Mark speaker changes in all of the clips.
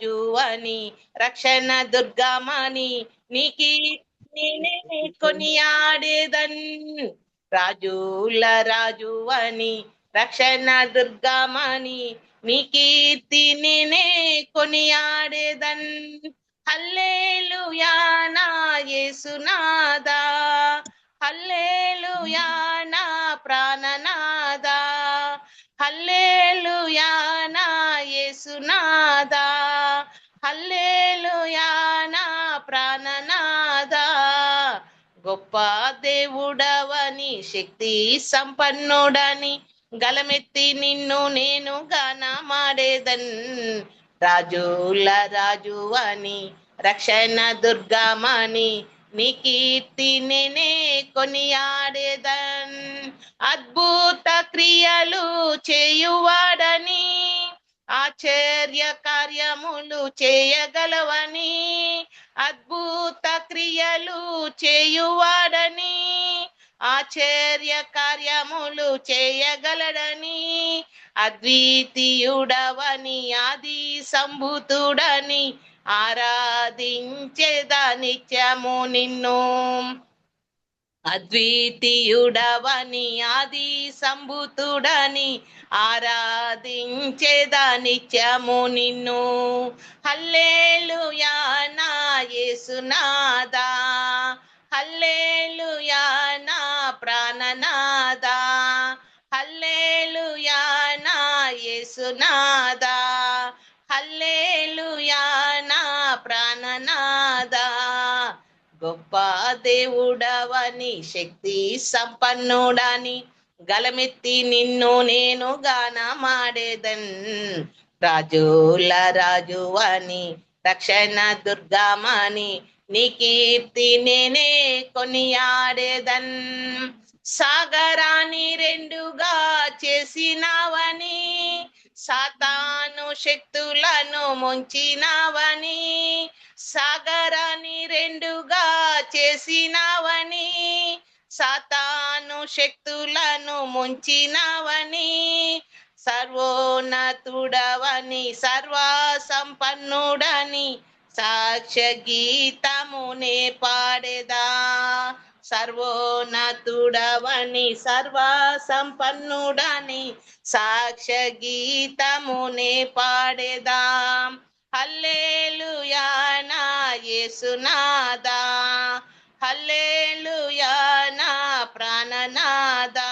Speaker 1: రాజు అని రక్షణ దుర్గమని నీకి నేనే కొనియాడేదన్. రాజుల రాజు అని రక్షణ దుర్గమని నీ కీర్తి నేనే కొనియాడేదన్. హల్లెలూయా నా యేసునాదా, హల్లెలూయా నా ప్రాణనాదా, హల్లెలూయా నా యేసునాదా, హల్లెలూయా నా ప్రాణనాదా. గొప్ప దేవుడవని శక్తి సంపన్నుడని గలమెత్తి నిన్ను నేను గానమాడేదన్. రాజుల రాజు అని రక్షణ దుర్గమని నీ కీర్తి నేనే కొనియాడేదన్. అద్భుత క్రియలు చేయువాడని ఆశ్చర్య కార్యములు చేయగలవని, అద్భుత క్రియలు చేయువాడని ఆశ్చర్య కార్యములు చేయగలడని, అద్వితీయుడవని ఆది సంభూతుడని ఆరాధించేదా నిత్యము నిన్ను. అద్వితీయుడవని ఆది సంభూతుడని ఆరాధించేదా నిత్యము నిన్ను. హల్లెలూయా నా యేసునాదా, హల్లెలూయా నా ప్రాణనాదా, హల్లెలూయా నా యేసునాదా, హల్లెలూయా నా ప్రాణనాదా. గొప్ప దేవుడవని శక్తి సంపన్నుడని గలమెత్తి నిన్ను నేను గానమాడేదన్. రాజుల రాజు అని రక్షణ దుర్గమని నీ కీర్తి నేనే కొనియాడేదన్. సాగరాన్ని రెండుగా చేసినావని సాతాను శక్తులను ముంచినావని, సాగరాన్ని రెండుగా చేసినావని సాతాను శక్తులను ముంచినావని, సర్వోన్నతుడవని సర్వ సంపన్నుడని సాక్ష్య గీతమునే పాడేదా. సర్వోన్నతుడవని సర్వ సంపన్నుడని సాక్ష్య గీతమునే పాడేదా. హల్లెలూయా నా యేసునాదా, హల్లెలూయా నా ప్రాణనాదా,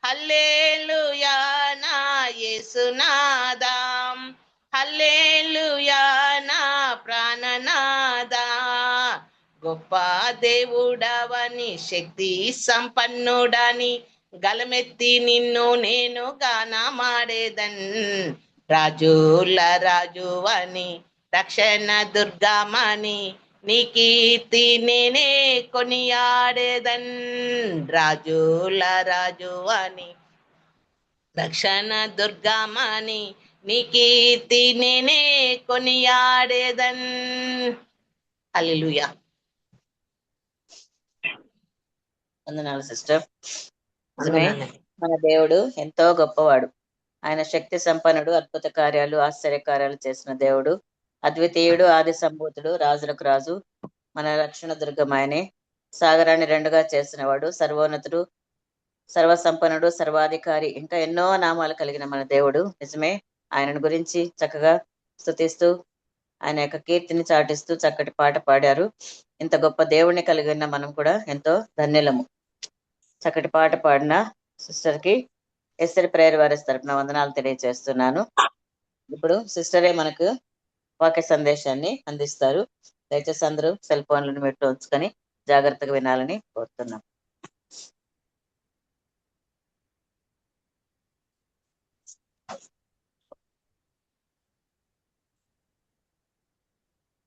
Speaker 1: హల్లెలూయా నా యేసునాదా, హల్లెలూయా నా ప్రాణనాదా. గొప్ప దేవుడవని శక్తి సంపన్నుడని గలమెత్తి నిన్ను నేను గానమాడేదన్. రాజుల రాజు అని రక్షణ దుర్గమని నీ కీర్తి నేనే కొనియాడేదన్. రాజుల రాజు అని రక్షణ దుర్గమని నీ కీర్తి నేనే కొనియాడేదన్. హల్లెలూయా.
Speaker 2: వందనాలు సిస్టర్. నిజమే, మన దేవుడు ఎంతో గొప్పవాడు. ఆయన శక్తి సంపన్నుడు, అద్భుత కార్యాలు ఆశ్చర్య కార్యాలు చేసిన దేవుడు, అద్వితీయుడు, ఆది సంభూతుడు, రాజులకు రాజు, మన రక్షణ దుర్గం ఆయనే. సాగరాన్ని రెండుగా చేసినవాడు, సర్వోన్నతుడు, సర్వసంపన్నుడు, సర్వాధికారి, ఇంకా ఎన్నో నామాలు కలిగిన మన దేవుడు. నిజమే, ఆయనను గురించి చక్కగా స్తుతిస్తూ ఆయన యొక్క కీర్తిని చాటిస్తూ చక్కటి పాట పాడారు. ఇంత గొప్ప దేవుణ్ణి కలిగిన మనం కూడా ఎంతో ధన్యులము. చక్కటి పాట పాడిన సిస్టర్ కి ఎస్ఆర్ ప్రేయర్ వారి తరపున వందనాలు తెలియజేస్తున్నాను. ఇప్పుడు సిస్టరే మనకు వాక్య సందేశాన్ని అందిస్తారు. దయచేసి అందరూ సెల్ ఫోన్లను పెట్టి ఉంచుకొని జాగ్రత్తగా వినాలని కోరుతున్నాం.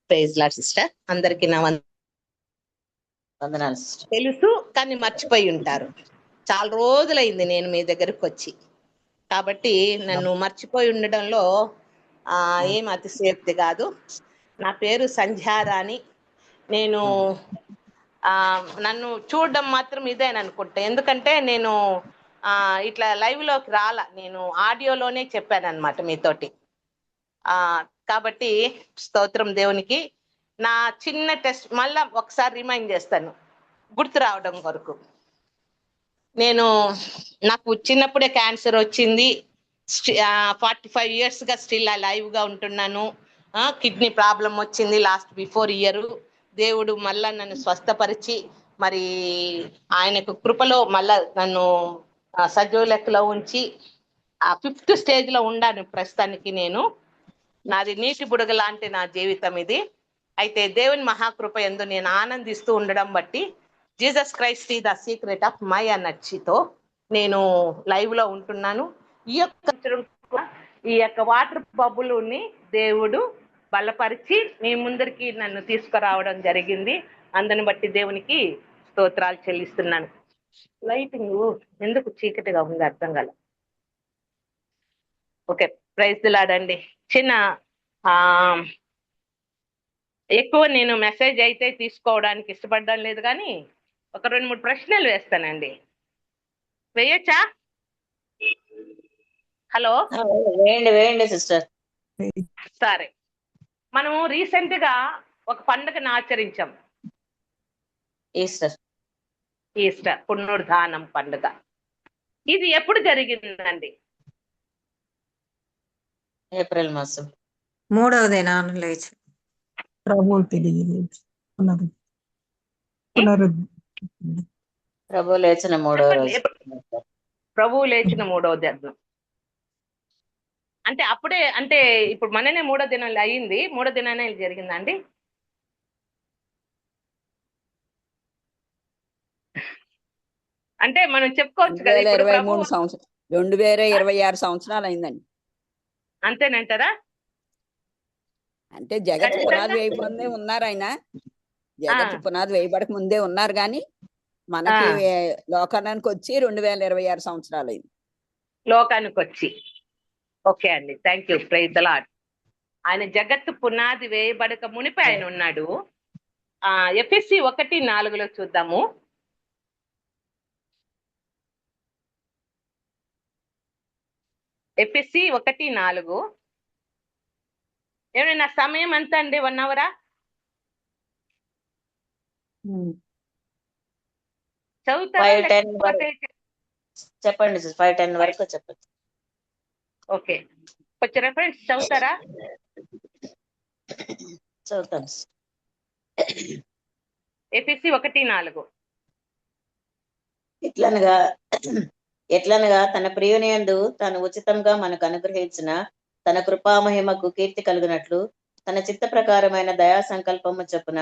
Speaker 1: Praise Lord sister. అందరికి నా
Speaker 2: వందనాలు సిస్టర్.
Speaker 1: తెలుసు కానీ మర్చిపోయి ఉంటారు. చాలా రోజులైంది నేను మీ దగ్గరకు వచ్చి, కాబట్టి నన్ను మర్చిపోయి ఉండడంలో ఏం అతిశయోక్తి కాదు. నా పేరు సంధ్యారాణి. నేను నన్ను చూడడం మాత్రం ఇదేననుకుంటా, ఎందుకంటే నేను ఇట్లా లైవ్ లోకి రాలా, నేను ఆడియోలోనే చెప్పాను అనమాట మీతోటి. కాబట్టి స్తోత్రం దేవునికి. నా చిన్న టెస్ట్ మళ్ళా ఒకసారి రిమైండ్ చేస్తాను గుర్తు రావడం కొరకు. నాకు చిన్నప్పుడే క్యాన్సర్ వచ్చింది. 45 years గా స్టిల్ లైవ్ గా ఉంటున్నాను. కిడ్నీ ప్రాబ్లం వచ్చింది లాస్ట్ బిఫోర్ ఇయర్. దేవుడు మళ్ళా నన్ను స్వస్థపరిచి మరి ఆయనకు కృపలో మళ్ళా నన్ను సజీవ లెక్కలో ఉంచి 5th stage లో ఉండాను ప్రస్తుతానికి. నాది నీటి బుడగ లాంటి నా జీవితం ఇది. అయితే దేవుని మహాకృప యందు నేను ఆనందిస్తూ ఉండడం బట్టి జీసస్ క్రైస్ట్ ఈ ద సీక్రెట్ ఆఫ్ మై ఎనర్జీతో నేను లైవ్ లో ఉంటున్నాను. ఈ యొక్క వాటర్ బబుల్ని దేవుడు బలపరిచి మీ ముందరికి నన్ను తీసుకురావడం జరిగింది. అందుని బట్టి దేవునికి స్తోత్రాలు చెల్లిస్తున్నాను. లైటింగ్ ఎందుకు చీకటిగా ఉంది అర్థం కాల. ఓకే, ప్రైజ్ ది లార్డ్ అండి. చిన్న ఎక్కువ నేను మెసేజ్ అయితే తీసుకోవడానికి ఇష్టపడడం లేదు, కానీ ఒక 2-3 ప్రశ్నలు వేస్తానండి. వేయచ్చా? హలో,
Speaker 2: వేయండి సిస్టర్.
Speaker 1: సరే, మనము రీసెంట్ గా ఒక పండుగను ఆచరించాం, ఈస్టర్ పునరుద్ధానం పండుగ. ఇది ఎప్పుడు జరిగిందండి?
Speaker 2: ఏప్రిల్ మాసం
Speaker 3: 3వ దినాన లేచి
Speaker 2: ప్రభు లేచిన 3వ రోజు.
Speaker 1: ప్రభువు లేచిన 3వ దినం అంటే అప్పుడే, అంటే ఇప్పుడు మననే 3వ దినం అయ్యింది. 3వ దినానే జరిగిందండి. అంటే మనం చెప్పుకోవచ్చు కదా,
Speaker 4: 2026 సంవత్సరాలు అయిందండి.
Speaker 1: అంతేనంటారా?
Speaker 4: అంటే జగత్ పునాది వేయకముందే ఉన్నారు ఆయన. జగత్ పునాది వేయబడక ముందే ఉన్నారు, కానీ మనకి లోకానికి వచ్చి 2026 సంవత్సరాలు అయింది.
Speaker 1: లోకానికి వచ్చి. ఓకే అండి, thank you, praise the Lord. ఆయన జగత్తు పునాది వేయబడక మునిపి ఆయన ఉన్నాడు. ఎఫెసీ 1:4 చూద్దాము. ఎఫెసీ 1:4. ఏమైనా సమయం ఎంత అండి? 1 hour చదువుతారా?
Speaker 2: చెప్పండి, 5:10 వరకు చెప్పండి.
Speaker 1: ఓకే, కొంచెం రెఫరెన్స్ చదువుతారా?
Speaker 2: చదువుతాను.
Speaker 1: ఎఫెసీ 1:4.
Speaker 2: ఎట్లనగా తన ప్రియునియందు తాను ఉచితంగా మనకు అనుగ్రహించిన తన కృపామహిమకు కీర్తి కలుగునట్లు తన చిత్త ప్రకారమైన దయా సంకల్పము చొప్పున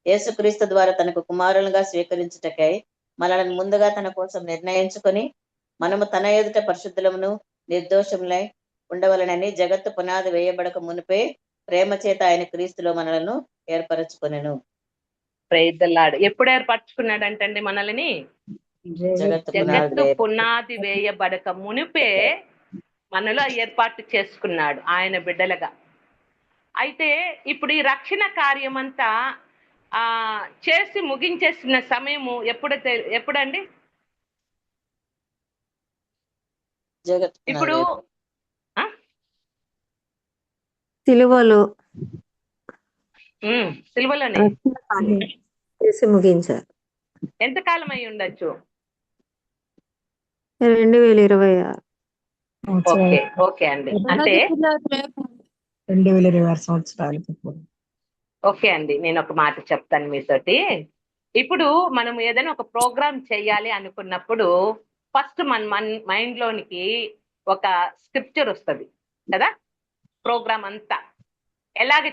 Speaker 2: యేసుక్రీస్తు ద్వారా తనకు కుమారులుగా స్వీకరించుటకై మనల్ని ముందుగా తన కోసం నిర్ణయించుకొని మనము తన ఎదుట పరిశుద్ధులమును నిర్దోషములై ఉండవలనని జగత్తు పునాది వేయబడక మునిపే ప్రేమ చేత ఆయన క్రీస్తులో మనలను ఏర్పరచుకొనెను.
Speaker 1: Praise the lord. ఎప్పుడు ఏర్పరచుకున్నాడంటండి మనల్ని? జగత్తు పునాది వేయబడక మునిపే మనలో ఏర్పాటు చేసుకున్నాడు ఆయన బిడ్డలుగా. అయితే ఇప్పుడు ఈ రక్షణ కార్యమంతా చేసి ముగించేసిన సమయము ఎప్పుడండి? ఇప్పుడు సిలువలోనే
Speaker 3: చేసి ముగించారు.
Speaker 1: ఎంతకాలం అయి ఉండొచ్చు?
Speaker 3: 2026.
Speaker 1: ఓకే అండి, అంటే
Speaker 2: 2026 సంవత్సరాలు.
Speaker 1: ఓకే అండి, నేను ఒక మాట చెప్తాను మీతోటి. ఇప్పుడు మనం ఏదైనా ఒక ప్రోగ్రామ్ చేయాలి అనుకున్నప్పుడు ఫస్ట్ మన మైండ్ లోనికి ఒక స్క్రిప్చర్ వస్తుంది కదా. ప్రోగ్రామ్ అంతా ఎలాగ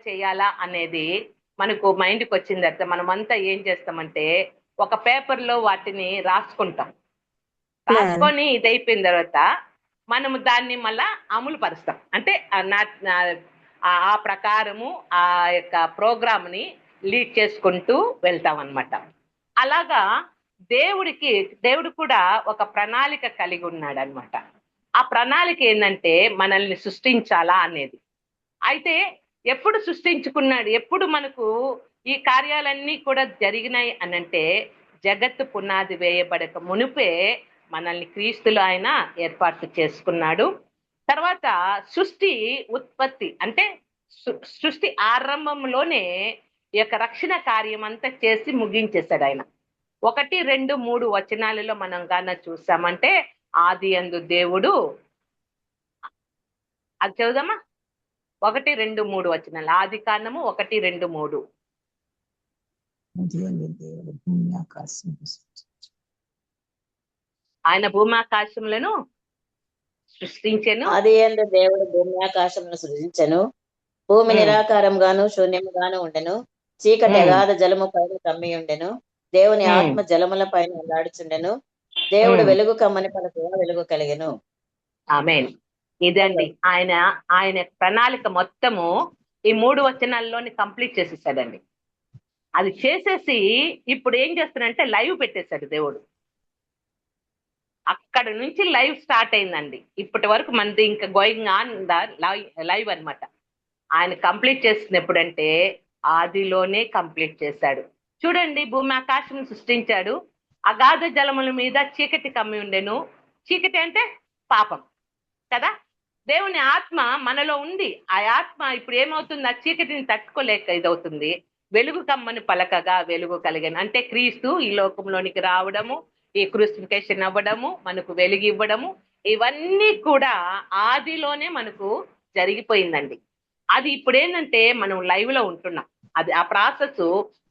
Speaker 1: చేయాలా అనేది మనకు మైండ్కి వచ్చిన తర్వాత మనం అంతా ఏం చేస్తామంటే ఒక పేపర్లో వాటిని రాసుకుంటాం. రాసుకొని ఇది అయిపోయిన తర్వాత మనము దాన్ని మళ్ళా అమలు పరుస్తాం. అంటే ఆ ప్రకారము ఆ యొక్క ప్రోగ్రామ్ ని లీడ్ చేసుకుంటూ వెళ్తాం అన్నమాట. అలాగా దేవుడు కూడా ఒక ప్రణాళిక కలిగి ఉన్నాడు అనమాట. ఆ ప్రణాళిక ఏంటంటే మనల్ని సృష్టించాలా అనేది. అయితే ఎప్పుడు సృష్టించుకున్నాడు, ఎప్పుడు మనకు ఈ కార్యాలన్నీ కూడా జరిగినాయి అనంటే జగత్తు పునాది వేయబడక మునిపే మనల్ని క్రీస్తులో ఆయన ఏర్పాటు చేసుకున్నాడు. తర్వాత సృష్టి ఉత్పత్తి అంటే సృష్టి ఆరంభంలోనే ఈ యొక్క రక్షణ కార్యం అంతా చేసి ముగించేశాడు ఆయన. 1, 2, 3 వచనాలలో మనం గాన చూసామంటే ఆది యందు దేవుడు, అది చదువుదామా? 1, 2, 3 వచనాలు. ఆది కాండము 1, 2, 3. ఆయన భూమి ఆకాశములను సృష్టించెను.
Speaker 2: ఆది యందు దేవుడు భూమి ఆకాశమును సృజించెను. భూమి నిరాకారంగాను శూన్యముగాను ఉండెను. చీకటి అగాధ జలము పైన కమ్మి ఉండెను. దేవుని ఆత్మ జలముల పైన అల్లాడుచుండెను. దేవుడు వెలుగు కమ్మని పలకగా వెలుగు కలిగెను.
Speaker 1: ఆమేన్. ఇదండి ఆయన ప్రణాళిక మొత్తము ఈ 3 వచనాల్లోని కంప్లీట్ చేసేసాడండి. అది చేసేసి ఇప్పుడు ఏం చేస్తున్నాడంటే లైవ్ పెట్టేశాడు దేవుడు. అక్కడ నుంచి లైవ్ స్టార్ట్ అయిందండి. ఇప్పటి వరకు మనది ఇంకా గోయింగ్ ఆన్ లైవ్ అన్నమాట. ఆయన కంప్లీట్ చేసిన ఎప్పుడంటే ఆదిలోనే కంప్లీట్ చేశాడు. చూడండి, భూమి ఆకాశం సృష్టించాడు. అగాధ జలముల మీద చీకటి కమ్మి ఉండెను. చీకటి అంటే పాపం కదా. దేవుని ఆత్మ మనలో ఉంది. ఆ ఆత్మ ఇప్పుడు ఏమవుతుంది? ఆ చీకటిని తట్టుకోలేక ఇదవుతుంది. వెలుగు కమ్మని పలకగా వెలుగు కలిగను. అంటే క్రీస్తు ఈ లోకంలోనికి రావడము, ఈ క్రూసిఫికేషన్ అవ్వడము, మనకు వెలుగు ఇవ్వడము, ఇవన్నీ కూడా ఆదిలోనే మనకు జరిగిపోయిందండి. అది ఇప్పుడు ఏంటంటే మనం లైవ్ లో ఉంటున్నాం. అది ఆ ప్రాసెస్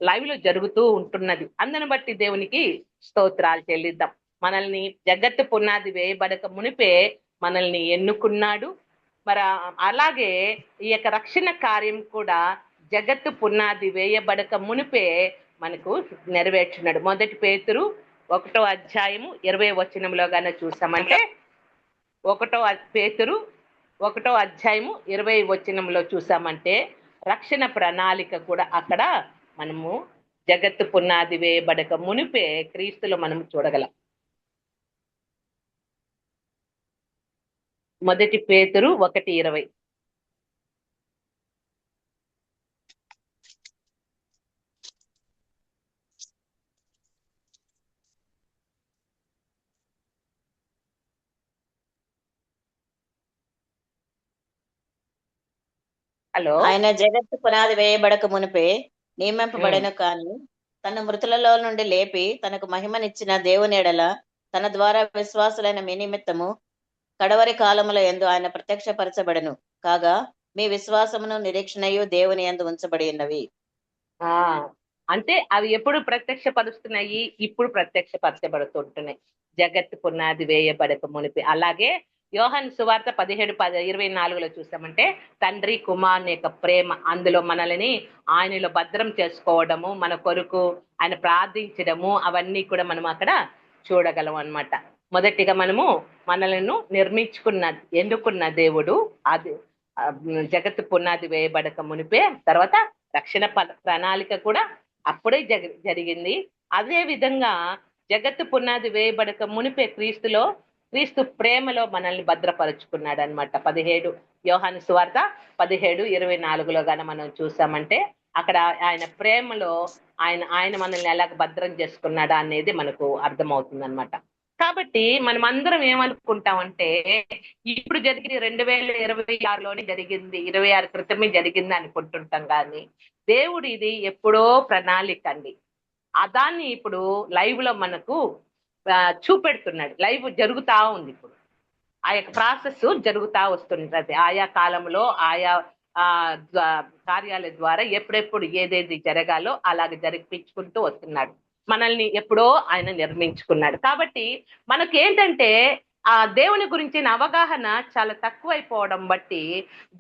Speaker 1: లైవ్ లో జరుగుతూ ఉంటున్నది. అందుని బట్టి దేవునికి స్తోత్రాలు చెల్లిద్దాం. మనల్ని జగత్తు పునాది వేయబడక మునిపే మనల్ని ఎన్నుకున్నాడు. మరి అలాగే ఈ యొక్క రక్షణ కార్యం కూడా జగత్తు పునాది వేయబడక మునిపే మనకు నెరవేర్చున్నాడు. 1 పేతురు 1వ అధ్యాయము 20వ వచనంలో గానే చూసామంటే 1 పేతురు 1వ అధ్యాయము 20వ వచనంలో చూసామంటే రక్షణ ప్రణాళిక కూడా అక్కడ మనము జగత్తు పునాది వేయబడక మునిపే క్రీస్తులో మనం చూడగలం. 1 పేతురు 1:20. హలో.
Speaker 2: ఆయన జగత్తు పునాది వేయబడక మునిపే నియమింపబడెను. కానీ తన మృతులలో నుండి లేపి తనకు మహిమనిచ్చిన దేవుని ఎడల తన ద్వారా విశ్వాసులైన మీ నిమిత్తము కడవరి కాలముల యందు ఆయన ప్రత్యక్షపరచబడెను. కాగా మీ విశ్వాసమును నిరీక్షణయు దేవుని యందు ఉంచబడి ఉన్నవి.
Speaker 1: అంటే అవి ఎప్పుడు ప్రత్యక్షపరుస్తున్నాయి? ఇప్పుడు ప్రత్యక్షపరచబడుతుంటున్నాయి. జగత్తు పునాది వేయబడక మునిపి. అలాగే యోహాను సువార్త 17:24లో చూసామంటే తండ్రి కుమారుని యొక్క ప్రేమ, అందులో మనల్ని ఆయనలో భద్రం చేసుకోవడము, మన కొరకు ఆయన ప్రార్థించడము, అవన్నీ కూడా మనం అక్కడ చూడగలం అన్నమాట. మొదటిగా మనము మనలను ఎన్నుకున్న దేవుడు అది జగత్తు పునాది వేయబడక మునిపే. తర్వాత రక్షణ ప్రణాళిక కూడా అప్పుడే జరిగింది. అదే విధంగా జగత్తు పునాది వేయబడక మునిపే క్రీస్తు ప్రేమలో మనల్ని భద్రపరుచుకున్నాడు అనమాట. 17 యోహాను సువార్త 17:24లో గాన మనం చూసామంటే అక్కడ ఆయన ప్రేమలో ఆయన మనల్ని ఎలాగ భద్రం చేసుకున్నాడా అనేది మనకు అర్థమవుతుంది అనమాట. కాబట్టి మనం అందరం ఏమనుకుంటామంటే ఇప్పుడు జరిగింది 2026లోనే జరిగింది, 26 క్రితమే జరిగింది అనుకుంటుంటాం. కానీ దేవుడు ఇది ఎప్పుడో ప్రణాళిక అండి. దాన్ని ఇప్పుడు లైవ్ లో మనకు చూపెడుతున్నాడు. లైవ్ జరుగుతా ఉంది. ఇప్పుడు ఆ యొక్క ప్రాసెస్ జరుగుతా వస్తుంటది. ఆయా కాలంలో ఆయా కార్యాల ద్వారా ఎప్పుడెప్పుడు ఏదేది జరగాలో అలాగే జరిపించుకుంటూ వస్తున్నాడు. మనల్ని ఎప్పుడో ఆయన నిర్మించుకున్నాడు. కాబట్టి మనకి ఏంటంటే ఆ దేవుని గురించిన అవగాహన చాలా తక్కువైపోవడం బట్టి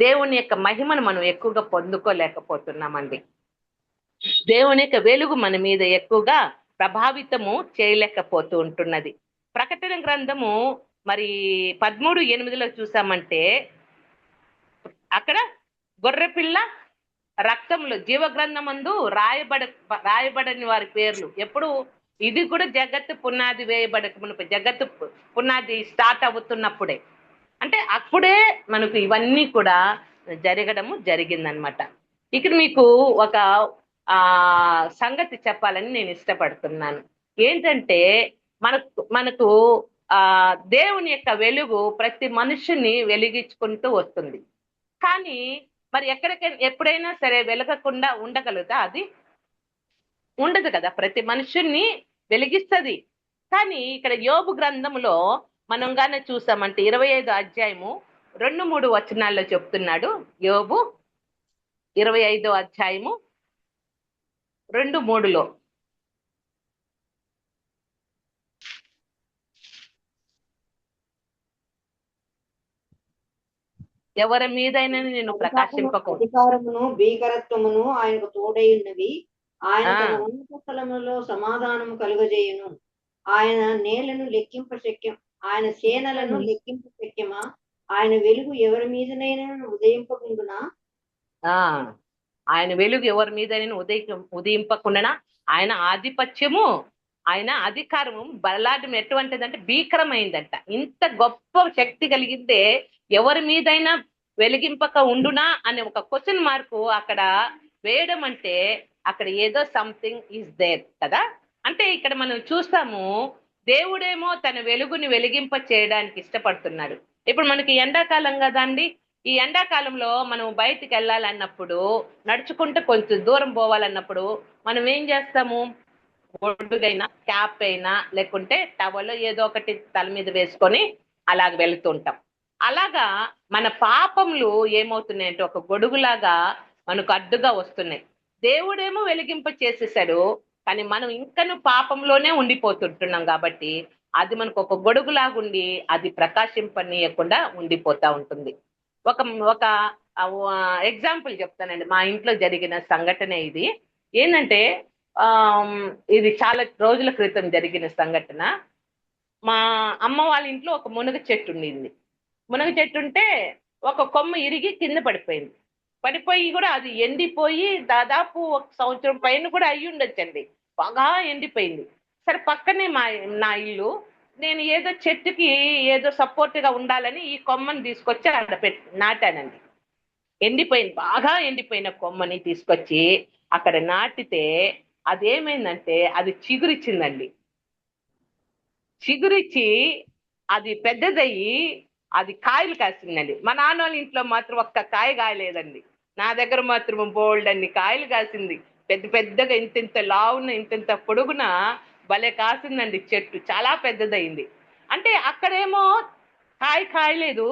Speaker 1: దేవుని యొక్క మహిమను మనం ఎక్కువగా పొందుకోలేకపోతున్నామండి. దేవుని యొక్క వెలుగు మన మీద ఎక్కువగా ప్రభావితము చేయలేకపోతూ ఉంటున్నది. ప్రకటన గ్రంథము మరి 13:8లో చూసామంటే అక్కడ గొర్రెపిల్ల రక్తంలో జీవగ్రంథమందు రాయబడని వారి పేర్లు ఎప్పుడు, ఇది కూడా జగత్తు పునాది వేయబడక మునుపు, జగత్తు పునాది స్టార్ట్ అవుతున్నప్పుడే, అంటే అప్పుడే మనకు ఇవన్నీ కూడా జరగడము జరిగిందనమాట. ఇక్కడ మీకు ఒక సంగతి చెప్పాలని నేను ఇష్టపడుతున్నాను. ఏంటంటే మనకు దేవుని యొక్క వెలుగు ప్రతి మనుషుని వెలిగించుకుంటూ వస్తుంది. కానీ మరి ఎప్పుడైనా సరే వెలగకుండా ఉండగలుగుతా? అది ఉండదు కదా. ప్రతి మనుషుల్ని వెలిగిస్తుంది. కానీ ఇక్కడ యోబు గ్రంథంలో మనం గానే చూసామంటే 25 అధ్యాయము 2-3 వచనాల్లో చెప్తున్నాడు. యోబు 25 అధ్యాయము 2-3లో, ఎవరి మీదైనా నేను ప్రకాశింపకూడదు.
Speaker 5: అధికారమును భీకరత్వమును ఆయనకు తోడై ఉన్నవి. ఆయన తన ఉన్నత స్థలములలో సమాధానము కలుగజేయును. ఆయన నేలను లెక్కింప శక్యం, ఆయన సేనలను లెక్కింప శక్యమా? ఆయన వెలుగు ఎవరి మీదనైనా ఉదయింపకుండునా?
Speaker 1: ఆయన వెలుగు ఎవరి మీదైనా ఉదయింపకుండానా? ఆయన ఆధిపత్యము, ఆయన అధికారము బలాఢ్యం ఎటువంటిదంటే భీకరమైందంట. ఇంత గొప్ప శక్తి కలిగితే ఎవరి మీదైనా వెలిగింపక ఉండునా అనే ఒక క్వశ్చన్ మార్కు అక్కడ వేయడం అంటే అక్కడ ఏదో సంథింగ్ ఈజ్ దేర్ కదా. అంటే ఇక్కడ మనం చూస్తాము, దేవుడేమో తన వెలుగుని వెలిగింప చేయడానికి ఇష్టపడుతున్నాడు. ఇప్పుడు మనకి ఎండాకాలం కదా అండి. ఈ ఎండాకాలంలో మనం బయటికి వెళ్ళాలన్నప్పుడు, నడుచుకుంటూ కొంచెం దూరం పోవాలన్నప్పుడు మనం ఏం చేస్తాము? గొడుగైనా, క్యాప్ అయినా, లేకుంటే టవల్ ఏదో ఒకటి తల మీద వేసుకొని అలాగ వెళుతుంటాం. అలాగా మన పాపములు ఏమవుతున్నాయంటే ఒక గొడుగులాగా మనకు అడ్డుగా వస్తున్నాయి. దేవుడేమో వెలిగింప చేసేసాడు, కానీ మనం ఇంకను పాపంలోనే ఉండిపోతుంటున్నాం. కాబట్టి అది మనకు ఒక గొడుగులాగుండి అది ప్రకాశింపనీయకుండా ఉండిపోతా ఉంటుంది. ఒక ఎగ్జాంపుల్ చెప్తానండి. మా ఇంట్లో జరిగిన సంఘటన ఇది. ఏంటంటే ఇది చాలా రోజుల క్రితం జరిగిన సంఘటన. మా అమ్మ వాళ్ళ ఇంట్లో ఒక మునగ చెట్టు ఉండింది. మునగ చెట్టు ఉంటే ఒక కొమ్మ ఇరిగి కింద పడిపోయింది. పడిపోయి కూడా అది ఎండిపోయి దాదాపు 1 సంవత్సరం పైన కూడా అయ్యి ఉండొచ్చండి. బాగా ఎండిపోయింది. సరే, పక్కనే నా ఇల్లు. నేను ఏదో చెట్టుకి ఏదో సపోర్ట్ గా ఉండాలని ఈ కొమ్మని తీసుకొచ్చి అక్కడ నాటానండి. ఎండిపోయింది, బాగా ఎండిపోయిన కొమ్మని తీసుకొచ్చి అక్కడ నాటితే అదేమైందంటే అది చిగురిచ్చిందండి. చిగురిచ్చి అది పెద్దదయ్యి అది కాయలు కాసిందండి. మా నాన్న వాళ్ళ ఇంట్లో మాత్రం ఒక్క కాయ కాయలేదండి. నా దగ్గర మాత్రం బోల్డ్ అన్ని కాయలు కాసింది. పెద్ద పెద్దగా ఇంత లావున ఇంత పొడుగున భలే కాసిందండి చెట్టు. చాలా పెద్దదయింది. అంటే అక్కడేమో కాయలేదు,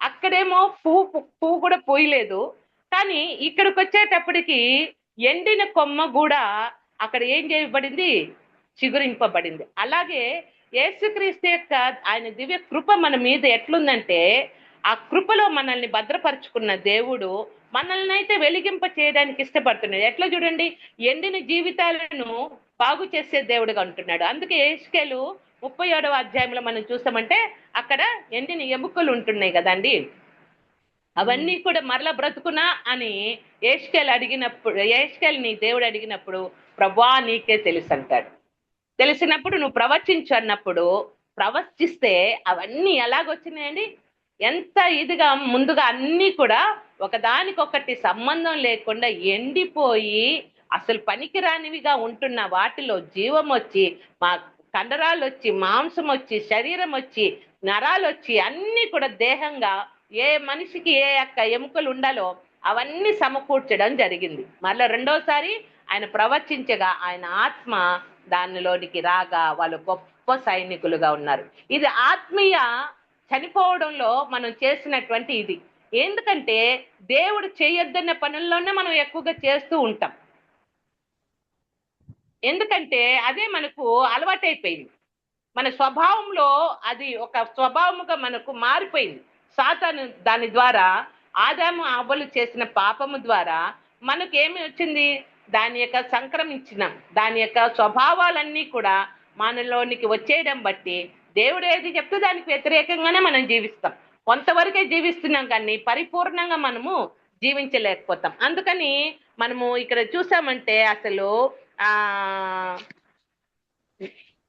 Speaker 1: అక్కడేమో పువ్వు కూడా పోయలేదు. కానీ ఇక్కడికి వచ్చేటప్పటికి ఎండిన కొమ్మ కూడా అక్కడ ఏం చేయబడింది? చిగురింపబడింది. అలాగే యేసుక్రీస్తు యొక్క ఆయన దివ్య కృప మన మీద ఎట్లుందంటే, ఆ కృపలో మనల్ని భద్రపరుచుకున్న దేవుడు మనల్ని అయితే వెలిగింప చేయడానికి ఇష్టపడుతున్నాడు. ఎట్లా చూడండి, ఎండిన జీవితాలను బాగు చేసే దేవుడుగా ఉంటున్నాడు. అందుకే యెహెజ్కేలు 37వ అధ్యాయంలో మనం చూస్తామంటే అక్కడ ఎండిన ఎముకలు ఉంటున్నాయి కదండి. అవన్నీ కూడా మరలా బ్రతుకునా అని యెహెజ్కేలుని దేవుడు అడిగినప్పుడు, ప్రభువా నీకే తెలుసు అంటాడు. తెలిసినప్పుడు నువ్వు ప్రవచించు అన్నప్పుడు ప్రవచిస్తే అవన్నీ ఎలాగొచ్చినాయండి? ఎంత ఇదిగా ముందుగా అన్నీ కూడా ఒకదానికొకటి సంబంధం లేకుండా ఎండిపోయి అసలు పనికిరానివిగా ఉంటున్న వాటిలో జీవం వచ్చి, మా కండరాలు వచ్చి, మాంసం వచ్చి, శరీరం వచ్చి, నరాలు వచ్చి అన్ని కూడా దేహంగా ఏ మనిషికి ఏ యొక్క ఎముకలు ఉండాలో అవన్నీ సమకూర్చడం జరిగింది. మళ్ళీ రెండోసారి ఆయన ప్రవచించగా ఆయన ఆత్మ దానిలోనికి రాగా వాళ్ళు గొప్ప సైనికులుగా ఉన్నారు. ఇది ఆత్మీయ చనిపోవడంలో మనం చేసినటువంటి ఇది. ఎందుకంటే దేవుడు చేయొద్దన్న పనుల్లోనే మనం ఎక్కువగా చేస్తూ ఉంటాం. ఎందుకంటే అదే మనకు అలవాటైపోయింది. మన స్వభావంలో అది ఒక స్వభావముగా మనకు మారిపోయింది. సాతాను దాని ద్వారా, ఆదాము అవ్వలు చేసిన పాపము ద్వారా మనకు ఏమి వచ్చింది? దాని యొక్క సంక్రమించిన దాని యొక్క స్వభావాలన్నీ కూడా మనలోనికి వచ్చేయడం బట్టి దేవుడు ఏది చెప్తే దానికి వ్యతిరేకంగానే మనం జీవిస్తాం. కొంతవరకే జీవిస్తున్నాం, కానీ పరిపూర్ణంగా మనము జీవించలేకపోతాం. అందుకని మనము ఇక్కడ చూసామంటే అసలు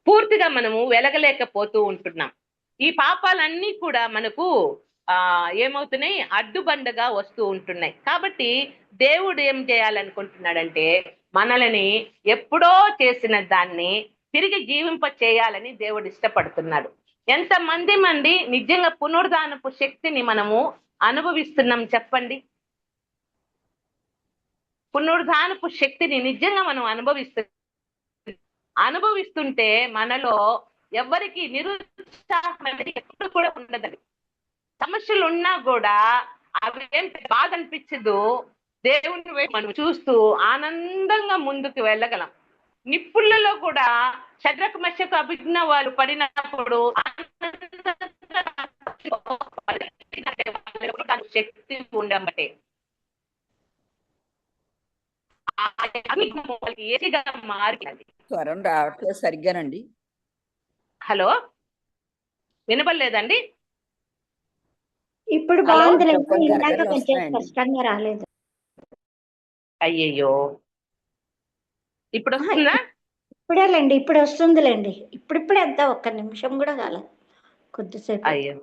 Speaker 1: పూర్తిగా మనము వెలగలేకపోతూ ఉంటున్నాం. ఈ పాపాలన్నీ కూడా మనకు ఏమవుతున్నాయి? అడ్డుబండగా వస్తూ ఉంటున్నాయి. కాబట్టి దేవుడు ఏం చేయాలనుకుంటున్నాడంటే మనల్ని ఎప్పుడో చేసిన దాన్ని తిరిగి జీవింప చేయాలని దేవుడు ఇష్టపడుతున్నాడు. ఎంతమంది మంది నిజంగా పునరుద్ధానపు శక్తిని మనము అనుభవిస్తున్నాం చెప్పండి? పునరుద్ధానపు శక్తిని నిజంగా మనం అనుభవిస్తుంటే మనలో ఎవరికి నిరుత్సాహం అనేది ఎప్పుడు కూడా ఉండదండి. సమస్యలు ఉన్నా కూడా అవి ఏం బాధ అనిపించదు. దేవుని వైపు మనం చూస్తూ ఆనందంగా ముందుకు వెళ్ళగలం. నిప్పులలో కూడా షడ్రకు మెషకు అభిజ్ఞ వాళ్ళు పడినప్పుడు శక్తి ఉండబట్టే ఏసీగా మారింది.
Speaker 4: స్వరం రావట్లేదు సరిగ్గానండి.
Speaker 1: హలో, వినపడలేదండి?
Speaker 6: ఇప్పుడు
Speaker 1: హలో?
Speaker 6: బాగుంది.
Speaker 4: కొంచెం
Speaker 6: ఇందాక
Speaker 4: గరగరలు
Speaker 6: కొంచెం
Speaker 4: వస్తున్నాయండి.
Speaker 6: స్పష్టంగా రాలేదు.
Speaker 1: అయ్యయ్యో, ఇప్పుడు వస్తుందా?
Speaker 6: ఇప్పుడేలేండి, ఇప్పుడు వస్తుందిలేండి. ఇప్పుడిప్పుడే ఎంత, ఒక్క నిమిషం కూడా కాలేదు, కొద్దిసేపు.
Speaker 1: అయ్యో,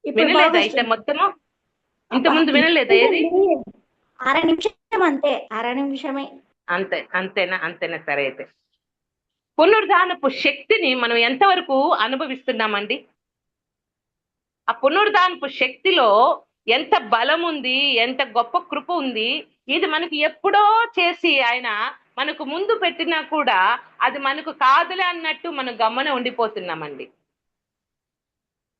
Speaker 6: ఇప్పుడు
Speaker 1: వినలేదా
Speaker 6: బాగా
Speaker 1: అయితే
Speaker 6: వస్తుంది.
Speaker 1: మొత్తము? ఇంతకుముందు వినలేదా ఏది?
Speaker 6: అర నిమిషం అంతే, అర నిమిషమే.
Speaker 1: అంతేనా? సరే. అయితే పునరుద్ధానపు శక్తిని మనం ఎంతవరకు అనుభవిస్తున్నామండి? ఆ పునరుద్ధానపు శక్తిలో ఎంత బలం ఉంది, ఎంత గొప్ప కృప ఉంది. ఇది మనకి ఎప్పుడో చేసి ఆయన మనకు ముందు పెట్టినా కూడా అది మనకు కాదులే అన్నట్టు మనం గమ్మన ఉండిపోతున్నామండి.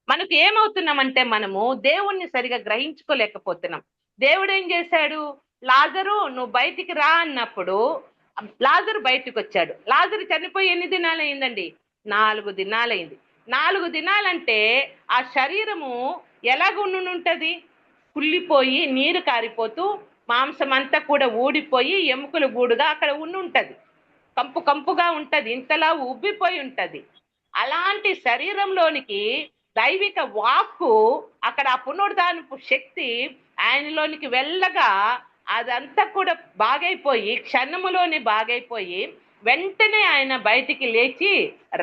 Speaker 1: మనకు ఏమవుతున్నామంటే మనము దేవుణ్ణి సరిగా గ్రహించుకోలేకపోతున్నాం. దేవుడు ఏం చేశాడు? లాజరు నువ్వు బయటికి రా అన్నప్పుడు లాజరు బయటికి వచ్చాడు. లాజరు చనిపోయి ఎన్ని దినాలు అయిందండి? 4 దినాలైంది. 4 దినాలంటే ఆ శరీరము ఎలాగ ఉండుంటది? కుళ్ళిపోయి నీరు కారిపోతూ మాంసం అంతా కూడా ఊడిపోయి ఎముకలు గూడుగా అక్కడ ఉండుంటది. కంపుగా ఉంటది, ఇంతలా ఉబ్బిపోయి ఉంటది. అలాంటి శరీరంలోనికి దైవిక వాక్కు, అక్కడ ఆ పునరుద్ధానపు శక్తి ఆయనలోనికి వెళ్ళగా అదంతా కూడా బాగైపోయి, క్షణములోనే బాగైపోయి వెంటనే ఆయన బయటికి లేచి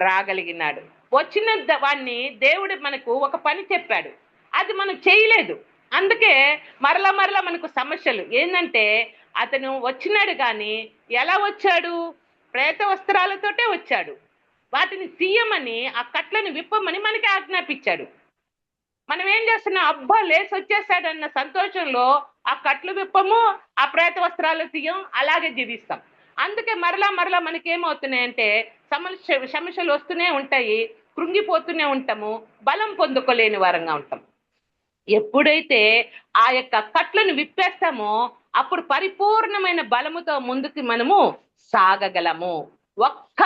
Speaker 1: రాగలిగినాడు. వచ్చిన వాడిని దేవుడు మనకు ఒక పని చెప్పాడు, అది మనం చేయలేదు. అందుకే మరలా మనకు సమస్యలు ఏంటంటే, అతను వచ్చినాడు కానీ ఎలా వచ్చాడు? ప్రేత వస్త్రాలతోటే వచ్చాడు. వాటిని తీయమని, ఆ కట్లను విప్పమని మనకి ఆజ్ఞాపించాడు. మనం ఏం చేస్తున్నాం? అబ్బా లేచి వచ్చేసాడన్న సంతోషంలో ఆ కట్లు విప్పము, ఆ ప్రేత వస్త్రాలు తీయం, అలాగే జీవిస్తాం. అందుకే మరలా మనకేమవుతున్నాయంటే సమస్యలు వస్తూనే ఉంటాయి, కృంగిపోతూనే ఉంటాము, బలం పొందుకోలేని వారంగా ఉంటాం. ఎప్పుడైతే ఆ యొక్క కట్లను విప్పేస్తామో అప్పుడు పరిపూర్ణమైన బలముతో ముందుకు మనము సాగగలము. ఒక్క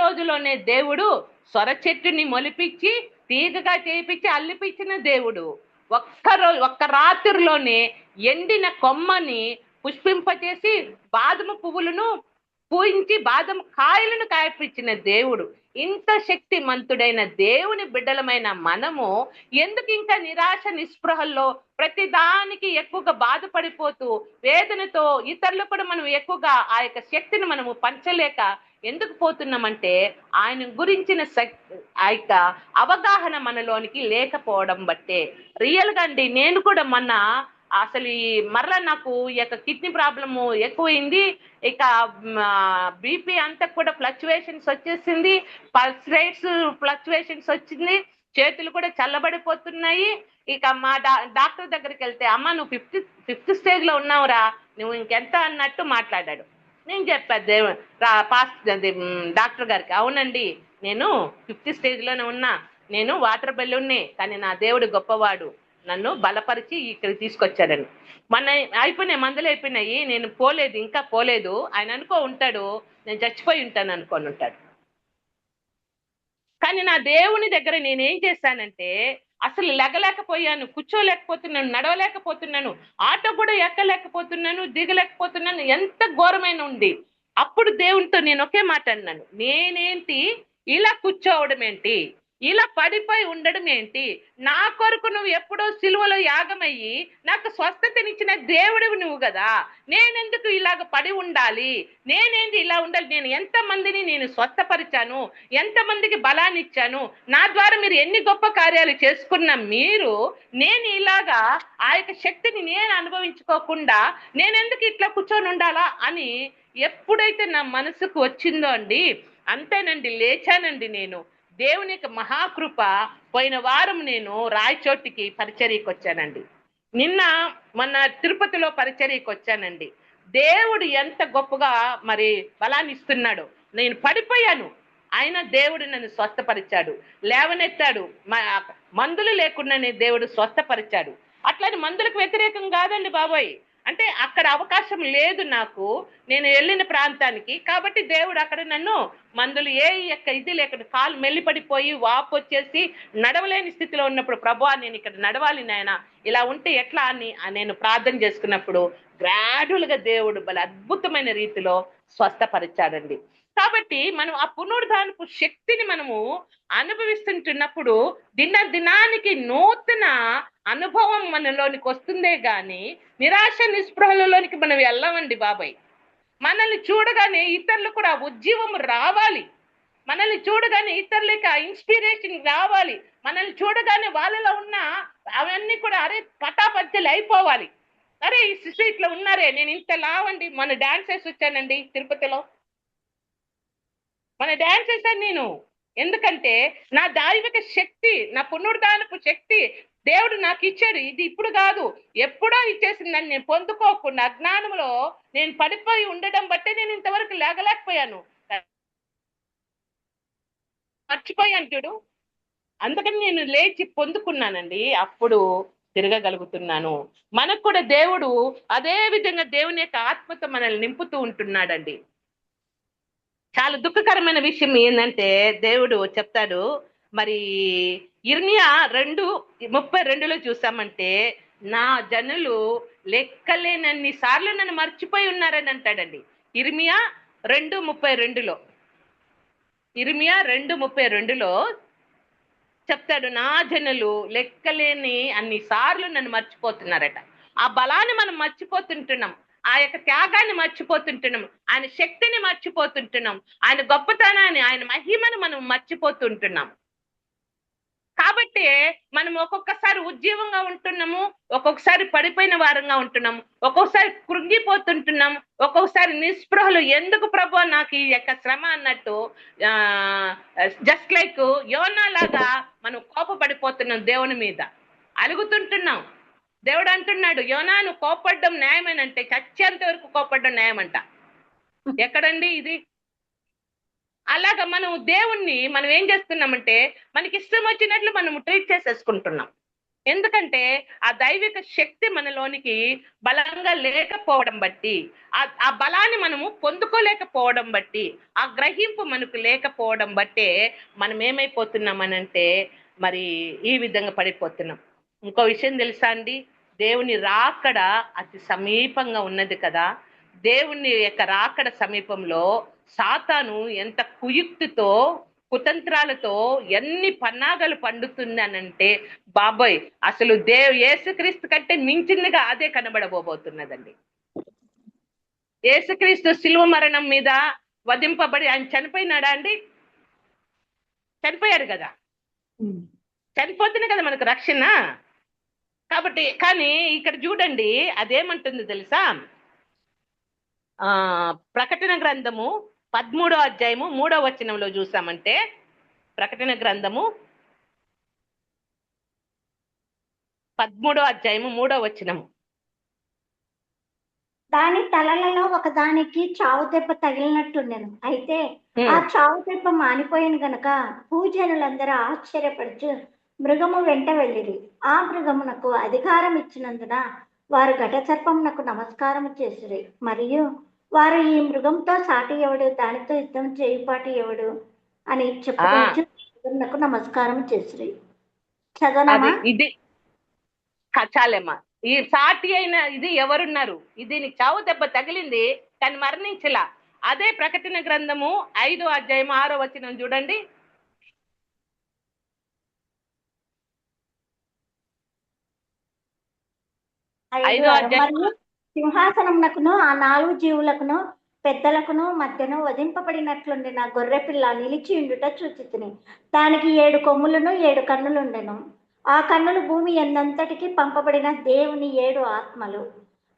Speaker 1: రోజులోనే దేవుడు సొర చెట్టుని మొలిపించి తీగగా చేయించి అల్లిపించిన దేవుడు ఒక్క రాత్రిలోనే ఎండిన కొమ్మని పుష్పింపచేసి బాదము పువ్వులను పూయించి బాదం కాయలను కాయపించిన దేవుడు. ఇంత శక్తిమంతుడైన దేవుని బిడ్డలమైన మనము ఎందుకు ఇంకా నిరాశ నిస్పృహల్లో ప్రతి దానికి ఎక్కువగా బాధపడిపోతూ వేదనతో ఇతరులు కూడా మనం ఎక్కువగా ఆ యొక్క శక్తిని మనము పంచలేక ఎందుకు పోతున్నామంటే ఆయన గురించిన ఆ యొక్క అవగాహన మనలోనికి లేకపోవడం బట్టే. రియల్ గా అండి, నేను కూడా మొన్న అసలు మరలా నాకు ఈ యొక్క కిడ్నీ ప్రాబ్లము ఎక్కువైంది. ఇక బీపీ అంతా కూడా ఫ్లక్చువేషన్స్ వచ్చేసింది, పల్స్ రేట్స్ ఫ్లక్చువేషన్స్ వచ్చింది, చేతులు కూడా చల్లబడిపోతున్నాయి. ఇక మా డాక్టర్ దగ్గరికి వెళ్తే, అమ్మ నువ్వు ఫిఫ్త్ స్టేజ్ లో ఉన్నావురా, నువ్వు ఇంకెంత అన్నట్టు మాట్లాడాడు. నేను చెప్పాను డాక్టర్ గారికి, అవునండి నేను 5th స్టేజ్ లోనే ఉన్నా, నేను వాటర్ బెలూన్నే, కానీ నా దేవుడు గొప్పవాడు, నన్ను బలపరిచి ఇక్కడికి తీసుకొచ్చాడని. మన మందులు అయిపోయినాయి, నేను ఇంకా పోలేదు. ఆయన అనుకో ఉంటాడు నేను చచ్చిపోయి ఉంటాను అనుకొని ఉంటాడు. కానీ నా దేవుని దగ్గర నేనేం చేశానంటే అసలు లెగలేకపోయాను, కూర్చోలేకపోతున్నాను, నడవలేకపోతున్నాను, ఆటో కూడా ఎక్కలేకపోతున్నాను, దిగలేకపోతున్నాను, ఎంత ఘోరమైన ఉంది. అప్పుడు దేవునితో నేను ఒకే మాట అన్నాను, నేనేంటి ఇలా కూర్చోవడం ఏంటి, ఇలా పడిపోయి ఉండడం ఏంటి, నా కొరకు నువ్వు ఎప్పుడో సిలువలో యాగమయ్యి నాకు స్వస్థతనిచ్చిన దేవుడివి నువ్వు కదా, నేనెందుకు ఇలాగ పడి ఉండాలి, నేనేంటి ఇలా ఉండాలి, నేను ఎంతమందిని నేను స్వస్థపరిచాను, ఎంతమందికి బలాన్ని ఇచ్చాను, నా ద్వారా మీరు ఎన్ని గొప్ప కార్యాలు చేసుకున్న మీరు, నేను ఇలాగా ఆ యొక్క శక్తిని నేను అనుభవించుకోకుండా నేనెందుకు ఇట్లా కూర్చొని ఉండాలా అని ఎప్పుడైతే నా మనసుకు వచ్చిందో అండి, అంతేనండి లేచానండి. నేను దేవుని యొక్క మహాకృప పోయిన వారం నేను రాయచోటికి పరిచర్యకి వచ్చానండి. మొన్న తిరుపతిలో పరిచర్యకి వచ్చానండి. దేవుడు ఎంత గొప్పగా మరి బలాన్ని ఇస్తున్నాడు. నేను పడిపోయాను, ఆయన దేవుడు నన్ను స్వస్థపరిచాడు, లేవనెత్తాడు. మందులు లేకుండానే దేవుడు స్వస్థపరిచాడు. అట్లని మందులకు వ్యతిరేకం కాదండి బాబోయ్. అంటే అక్కడ అవకాశం లేదు నాకు, నేను వెళ్ళిన ప్రాంతానికి. కాబట్టి దేవుడు అక్కడ నన్ను మందులు ఇది లేకుండా కాలు మెల్లిపడిపోయి వాపు వచ్చేసి నడవలేని స్థితిలో ఉన్నప్పుడు, ప్రభువా నేను ఇక్కడ నడవాలి నాయన, ఇలా ఉంటే ఎట్లా అని నేను ప్రార్థన చేసుకున్నప్పుడు గ్రాడ్యువల్ గా దేవుడు బల అద్భుతమైన రీతిలో స్వస్థపరిచాడండి. కాబట్టి మనం ఆ పునరుద్ధానపు శక్తిని మనము అనుభవిస్తుంటున్నప్పుడు దినానికి నూతన అనుభవం మనలోనికి వస్తుందే గాని నిరాశ నిస్పృహలలోనికి మనం వెళ్ళమండి బాబాయ్. మనల్ని చూడగానే ఇతరులు కూడా ఉజ్జీవం రావాలి, మనల్ని చూడగానే ఇతరులకి ఇన్స్పిరేషన్ రావాలి, మనల్ని చూడగానే వాళ్ళలో ఉన్న అవన్నీ కూడా అరే పటాపంచలు అయిపోవాలి. అరే ఈ శిశు ఇట్లా ఉన్నారే, నేను ఇంత లావండి, మన డాన్స్ వేసి వచ్చానండి తిరుపతిలో, మన డాన్స్ వేసాను నేను. ఎందుకంటే నా దైవిక శక్తి, నా పునరుద్ధానపు శక్తి దేవుడు నాకు ఇచ్చాడు. ఇది ఇప్పుడు కాదు, ఎప్పుడో ఇచ్చేసిందని నేను పొందుకోకుండా అజ్ఞానంలో నేను పడిపోయి ఉండడం బట్టే నేను ఇంతవరకు లేగలేకపోయాను, మర్చిపోయాను చూడు. అందుకని నేను లేచి పొందుకున్నానండి, అప్పుడు తిరగగలుగుతున్నాను. మనకు కూడా దేవుడు అదే విధంగా దేవుని యొక్క ఆత్మతో మనల్ని నింపుతూ ఉంటున్నాడండి. చాలా దుఃఖకరమైన విషయం ఏంటంటే దేవుడు చెప్తాడు, మరి ఇర్మియా 2:32 చూసామంటే నా జనులు లెక్కలేనన్ని సార్లు నన్ను మర్చిపోయి ఉన్నారని అంటాడండి. ఇర్మియా 2:32 ఇర్మియా 2:32 చెప్తాడు, నా జనులు లెక్కలేని అన్ని సార్లు నన్ను మర్చిపోతున్నారట. ఆ బలాన్ని మనం మర్చిపోతుంటున్నాం, ఆ యొక్క త్యాగాన్ని మర్చిపోతుంటున్నాం, ఆయన శక్తిని మర్చిపోతుంటున్నాం, ఆయన గొప్పతనాన్ని, ఆయన మహిమను మనం మర్చిపోతుంటున్నాం. కాబట్టి మనం ఒక్కొక్కసారి ఉజ్జీవంగా ఉంటున్నాము, ఒక్కొక్కసారి పడిపోయిన వారంగా ఉంటున్నాం, ఒక్కొక్కసారి కృంగిపోతుంటున్నాం, ఒక్కొక్కసారి నిస్పృహలు. ఎందుకు ప్రభు నాకు ఈ యొక్క శ్రమ అన్నట్టు జస్ట్ లైక్ యోనా లాగా మనం కోపపడిపోతున్నాం, దేవుని మీద అలుగుతుంటున్నాం. దేవుడు అంటున్నాడు, యోనా నువ్వు కోపడ్డం న్యాయమేనంటే చచ్చేంత వరకు కోపడ్డం న్యాయమంట. ఎక్కడండి ఇది? అలాగా మనం దేవుణ్ణి మనం ఏం చేస్తున్నామంటే మనకి ఇష్టం వచ్చినట్లు మనం ట్రీట్ చేసేసుకుంటున్నాం. ఎందుకంటే ఆ దైవిక శక్తి మనలోనికి బలంగా లేకపోవడం బట్టి, ఆ బలాన్ని మనము పొందుకోలేకపోవడం బట్టి, ఆ గ్రహింపు మనకు లేకపోవడం బట్టే మనం ఏమైపోతున్నామనంటే మరి ఈ విధంగా పడిపోతున్నాం. ఇంకో విషయం తెలుసా అండి, దేవుని రాకడ అతి సమీపంగా ఉన్నది కదా. దేవుని యొక్క రాకడ సమీపంలో సాతాను ఎంత కుయుక్తితో కుతంత్రాలతో ఎన్ని పన్నాగాలు పండుతుంది అనంటే బాబోయ్, అసలు యేసుక్రీస్తు కంటే మించిందిగా అదే కనబడబోతున్నదండి. యేసుక్రీస్తు శిలువ మరణం మీద వధింపబడి ఆయన చనిపోయినాడా అండి? చనిపోయాడు కదా, చనిపోతేనే కదా మనకు రక్షణ. కాబట్టి కానీ ఇక్కడ చూడండి అదేమంటుంది తెలుసా, ప్రకటన గ్రంథము 13వ అధ్యాయము 3వ వచనంలో చూసామంటే, ప్రకటన గ్రంథము 13వ అధ్యాయము 3వ వచనము,
Speaker 6: దాని తలలలో ఒక దానికి చావు దెబ్బ తగిలినట్టుండెను. అయితే ఆ చావు దెబ్బ మానిపోయిన గనక భూజనులందరూ ఆశ్చర్యపడుచు మృగము వెంట వెళ్ళిరి. ఆ మృగమునకు అధికారం ఇచ్చినందున వారు ఘటసర్పమునకు నమస్కారము చేసిరి. మరియు వారు ఈ మృగంతో సాటి ఎవడు, దానితో యుద్ధం చేయుపాటి ఎవడు అని చెప్పుకు నమస్కారం చేసిరి. చదవనమా?
Speaker 1: ఇది చాలేమ్మా. ఈ సాటి అయిన ఇది ఎవరున్నారు? ఇది నీకు చావు దెబ్బ తగిలింది కానీ మరణించలా. అదే ప్రకటన గ్రంథము 5వ అధ్యాయం 6వ వచనం చూడండి.
Speaker 6: మరియు సింహాసనమునకును ఆ 4 జీవులకును పెద్దలకును మధ్యను వధింపబడినట్లుండి నా గొర్రె పిల్ల నిలిచి ఉండుట చూచితిని. దానికి 7 కొమ్ములను 7 కన్నులుండెను. ఆ కన్నులు భూమి ఎందంతటికి పంపబడిన దేవుని 7 ఆత్మలు.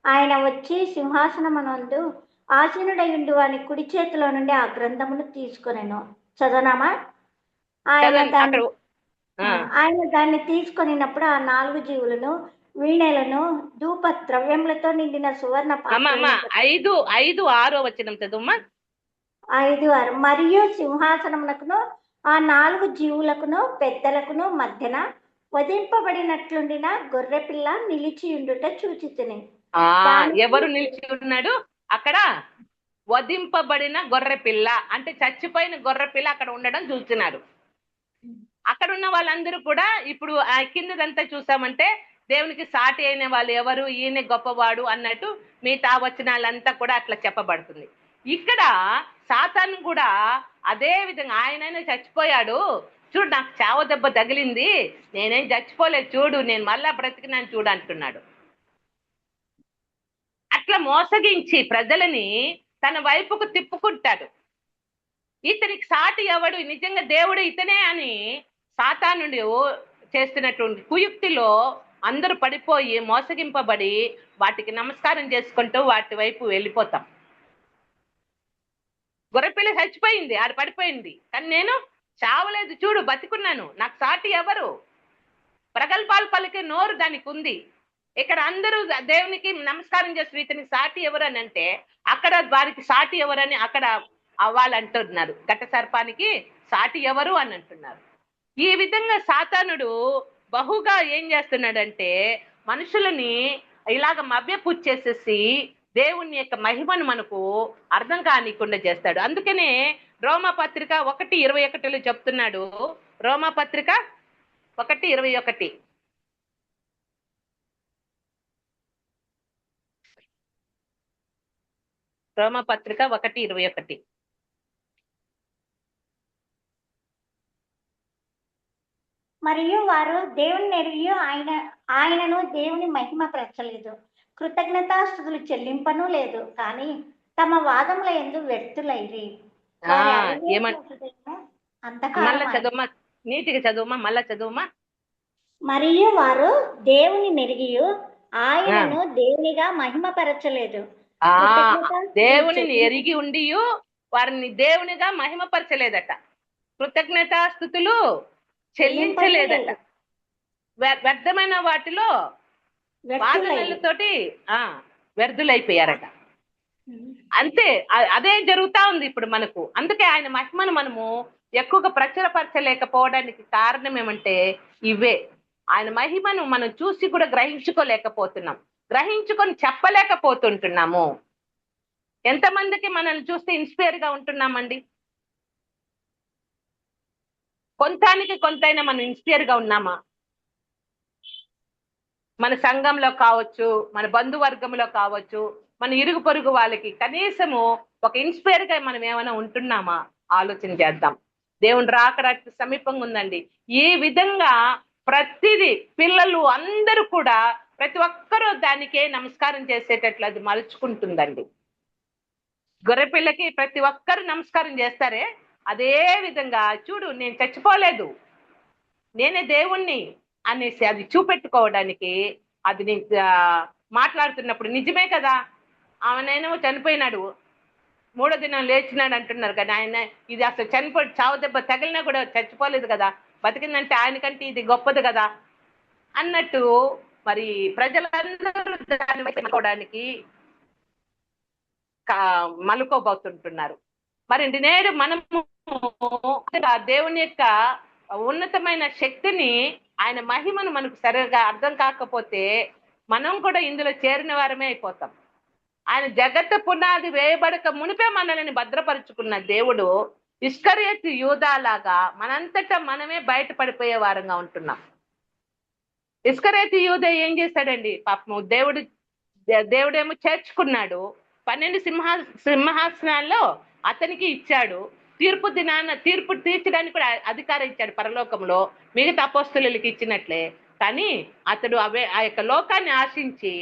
Speaker 6: ఆయన వచ్చి సింహాసనమునందు ఆసీనుడయుండు అని కుడి చేతిలో నుండి ఆ గ్రంథమును తీసుకొనెను. చదవనామా? ఆయన
Speaker 1: చదవండి
Speaker 6: దాన్ని
Speaker 1: అక్కడ.
Speaker 6: ఆయన దాన్ని తీసుకొనినప్పుడు ఆ 4 జీవులను వీణలను ధూప ద్రవ్యములతో నిండిన సువర్ణ
Speaker 1: అమ్మ అమ్మ
Speaker 6: పాత్రలను
Speaker 1: 5:6 వచనం చదువుమ్మా.
Speaker 6: 5:6 మరియు సింహాసనమునకును ఆ 4 జీవులకును పెద్దలకును మధ్యన వధింపబడినట్లుండిన గొర్రెపిల్ల నిలిచియుండుట చూచితిని.
Speaker 1: ఎవరు నిలిచి ఉన్నాడు అక్కడ? వధింపబడిన గొర్రె పిల్ల, అంటే చచ్చిపోయిన గొర్రె పిల్ల అక్కడ ఉండడం చూస్తున్నారు. అక్కడ ఉన్న వాళ్ళందరూ కూడా ఇప్పుడు ఆ కిందదంతా చూసామంటే దేవునికి సాటి అయిన వాళ్ళు ఎవరు, ఈయన గొప్పవాడు అన్నట్టు మిగతా వచనాలంతా కూడా అట్లా చెప్పబడుతుంది. ఇక్కడ సాతాను కూడా అదే విధంగా ఆయనైనా చచ్చిపోయాడు చూడు, నాకు చావ దెబ్బ తగిలింది, నేనేం చచ్చిపోలేదు చూడు, నేను మళ్ళా బ్రతికినాను చూడు అంటున్నాడు. అట్లా మోసగించి ప్రజలని తన వైపుకు తిప్పుకుంటాడు. ఇతనికి సాటి ఎవడు, నిజంగా దేవుడు ఇతనే అని సాతానుడు చేస్తున్నటువంటి కుయుక్తిలో అందరూ పడిపోయి మోసగింపబడి వాటికి నమస్కారం చేసుకుంటూ వాటి వైపు వెళ్ళిపోతాం. గొర్రెపిల్ల చచ్చిపోయింది, ఆడ పడిపోయింది, కానీ నేను చావలేదు చూడు, బతికున్నాను, నాకు సాటి ఎవరు? ప్రగల్భాలు పలికే నోరు దానికి ఉంది. ఇక్కడ అందరూ దేవునికి నమస్కారం చేస్తారు, ఇతనికి సాటి ఎవరు అని అంటే అక్కడ వారికి సాటి ఎవరని అక్కడ వాళ్ళు అంటున్నారు, ఘట సర్పానికి సాటి ఎవరు అని అంటున్నారు. ఈ విధంగా సాతానుడు బహుగా ఏం చేస్తున్నాడంటే మనుషులని ఇలాగ మభ్యపుచ్చేసేసి దేవుని యొక్క మహిమను మనకు అర్థం కానికుండా చేస్తాడు. అందుకనే రోమాపత్రిక 1:21 చెప్తున్నాడు. రోమాపత్రిక 1:21 రోమాపత్రిక 1:21
Speaker 6: మరియు వారు దేవుని ఎరిగి ఆయనను దేవుని మహిమ పరచలేదు, కృతజ్ఞతాస్తుతులు చెల్లింపను లేదు, కానీ తమ వాదముల యందు వ్యర్థులైరి.
Speaker 1: మళ్ళా చదువుమా, నీటిగా చదువుమా, మళ్ళా చదువుమా.
Speaker 6: మరియు వారు దేవుని నెరిగి ఆయనను దేవునిగా మహిమపరచలేదు,
Speaker 1: దేవునిని ఎరిగి ఉండి వారిని దేవునిగా మహిమపరచలేదట, కృతజ్ఞతాస్తుతులు చెల్లించలేదట, వ్యర్థమైన వాటిలో వాదనలతోటి వ్యర్థులైపోయారట. అంతే, అదే జరుగుతా ఉంది ఇప్పుడు మనకు. అందుకే ఆయన మహిమను మనము ఎక్కువగా ప్రచురపరచలేకపోవడానికి కారణం ఏమంటే ఇవే. ఆయన మహిమను మనం చూసి కూడా గ్రహించుకోలేకపోతున్నాం, గ్రహించుకొని చెప్పలేకపోతుంటున్నాము. ఎంతమందికి మనల్ని చూస్తే ఇన్స్పైర్ గా ఉంటున్నామండి? కొంతానికి కొంతైనా మనం ఇన్స్పైర్ గా ఉన్నామా? మన సంఘంలో కావచ్చు, మన బంధువర్గంలో కావచ్చు, మన ఇరుగు పొరుగు వాళ్ళకి కనీసము ఒక ఇన్స్పైర్ గా మనం ఏమైనా ఉంటున్నామా? ఆలోచన చేద్దాం. దేవుని రాకడ సమీపంగా ఉందండి. ఈ విధంగా ప్రతిదీ పిల్లలు అందరూ కూడా ప్రతి ఒక్కరూ దానికే నమస్కారం చేసేటట్లు అది మలుచుకుంటుందండి. గొర్రెపిల్లకి ప్రతి ఒక్కరు నమస్కారం చేస్తారే, అదే విధంగా చూడు నేను చచ్చిపోలేదు, నేనే దేవుణ్ణి అనేసి అది చూపెట్టుకోవడానికి అది మాట్లాడుతున్నప్పుడు నిజమే కదా, ఆమెనైనా చనిపోయినాడు, 3వ దినం లేచినాడు అంటున్నారు కదా, ఆయన ఇది అసలు చనిపోయి చావు దెబ్బ తగిలినా కూడా చచ్చిపోలేదు కదా, బతికిందంటే ఆయనకంటే ఇది గొప్పది కదా అన్నట్టు మరి ప్రజలందరూ దాన్ని వైపుకోవడానికి మలుకోబోతుంటున్నారు. మరి నేడు మనము దేవుని యొక్క ఉన్నతమైన శక్తిని, ఆయన మహిమను మనకు సరిగా అర్థం కాకపోతే మనం కూడా ఇందులో చేరిన వారమే అయిపోతాం. ఆయన జగత్తు పునాది వేయబడక మునిపే మనల్ని భద్రపరుచుకున్న దేవుడు ఇస్కరియోతు యూదాలాగా మనంతటా మనమే బయటపడిపోయే వారంగా ఉంటున్నాం. ఇస్కరియోతు యూదా ఏం చేశాడండి పాపము? దేవుడేమో చేర్చుకున్నాడు, 12 సింహాసనాల్లో అతనికి ఇచ్చాడు, తీర్పు తీర్చడానికి కూడా అధికారం ఇచ్చాడు పరలోకంలో, మిగతా అపోస్తలులకి ఇచ్చినట్లే. కానీ అతడు ఆ యొక్క లోకాన్ని ఆశించి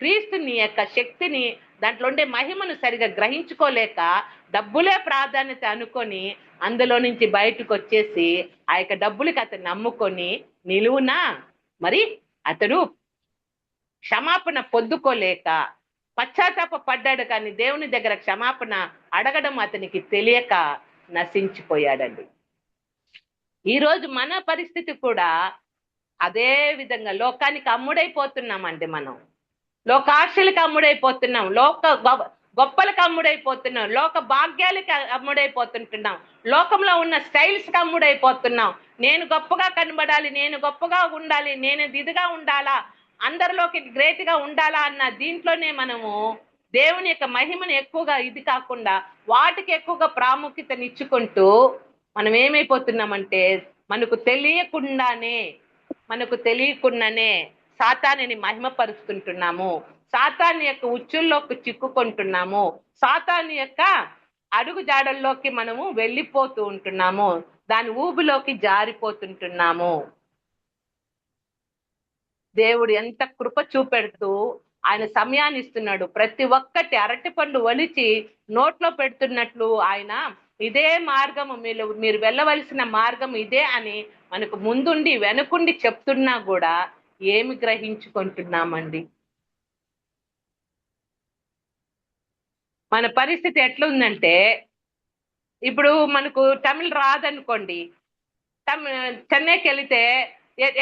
Speaker 1: క్రీస్తుని యొక్క శక్తిని, దాంట్లో ఉండే మహిమను సరిగా గ్రహించుకోలేక డబ్బులే ప్రాధాన్యత అనుకొని అందులో నుంచి బయటకు వచ్చేసి ఆ యొక్క డబ్బులకి అతను నమ్ముకొని నిలువునా మరి అతడు క్షమాపణ పొందుకోలేక పశ్చాత్తాప పడ్డాడు, కానీ దేవుని దగ్గర క్షమాపణ అడగడం అతనికి తెలియక నశించిపోయాడండి. ఈరోజు మన పరిస్థితి కూడా అదే విధంగా లోకానికి అమ్ముడైపోతున్నామండి. మనం లోకాశలకు అమ్ముడైపోతున్నాం, గొప్పలకు అమ్ముడైపోతున్నాం, లోక భాగ్యాలకి అమ్ముడైపోతుంటున్నాం, లోకంలో ఉన్న స్టైల్స్ కి అమ్ముడైపోతున్నాం. నేను గొప్పగా కనబడాలి, నేను గొప్పగా ఉండాలి, నేను ఇదిగా ఉండాలా, అందరిలోకి గ్రేట్ గా ఉండాలా అన్న దీంట్లోనే మనము దేవుని యొక్క మహిమను ఎక్కువగా ఇది కాకుండా వాటికి ఎక్కువగా ప్రాముఖ్యతనిచ్చుకుంటూ మనం ఏమైపోతున్నామంటే మనకు తెలియకుండానే సాతానుని మహిమపరుస్తుంటున్నాము, సాతాను యొక్క ఉచ్చుల్లోకి చిక్కుకుంటున్నాము, సాతాను యొక్క అడుగు జాడల్లోకి మనము వెళ్ళిపోతూ ఉంటున్నాము, దాని ఊబిలోకి జారిపోతుంటున్నాము. దేవుడు ఎంత కృప చూపెడుతూ ఆయన సమయాన్ని ఇస్తున్నాడు. ప్రతి ఒక్కటి అరటి పండు ఒలిచి నోట్లో పెడుతున్నట్లు ఆయన ఇదే మార్గము, మీరు వెళ్ళవలసిన మార్గం ఇదే అని మనకు ముందుండి వెనుకుండి చెప్తున్నా కూడా ఏమి గ్రహించుకుంటున్నామండి? మన పరిస్థితి ఎట్లుందంటే, ఇప్పుడు మనకు తమిళ్ రాదనుకోండి, చెన్నైకి వెళితే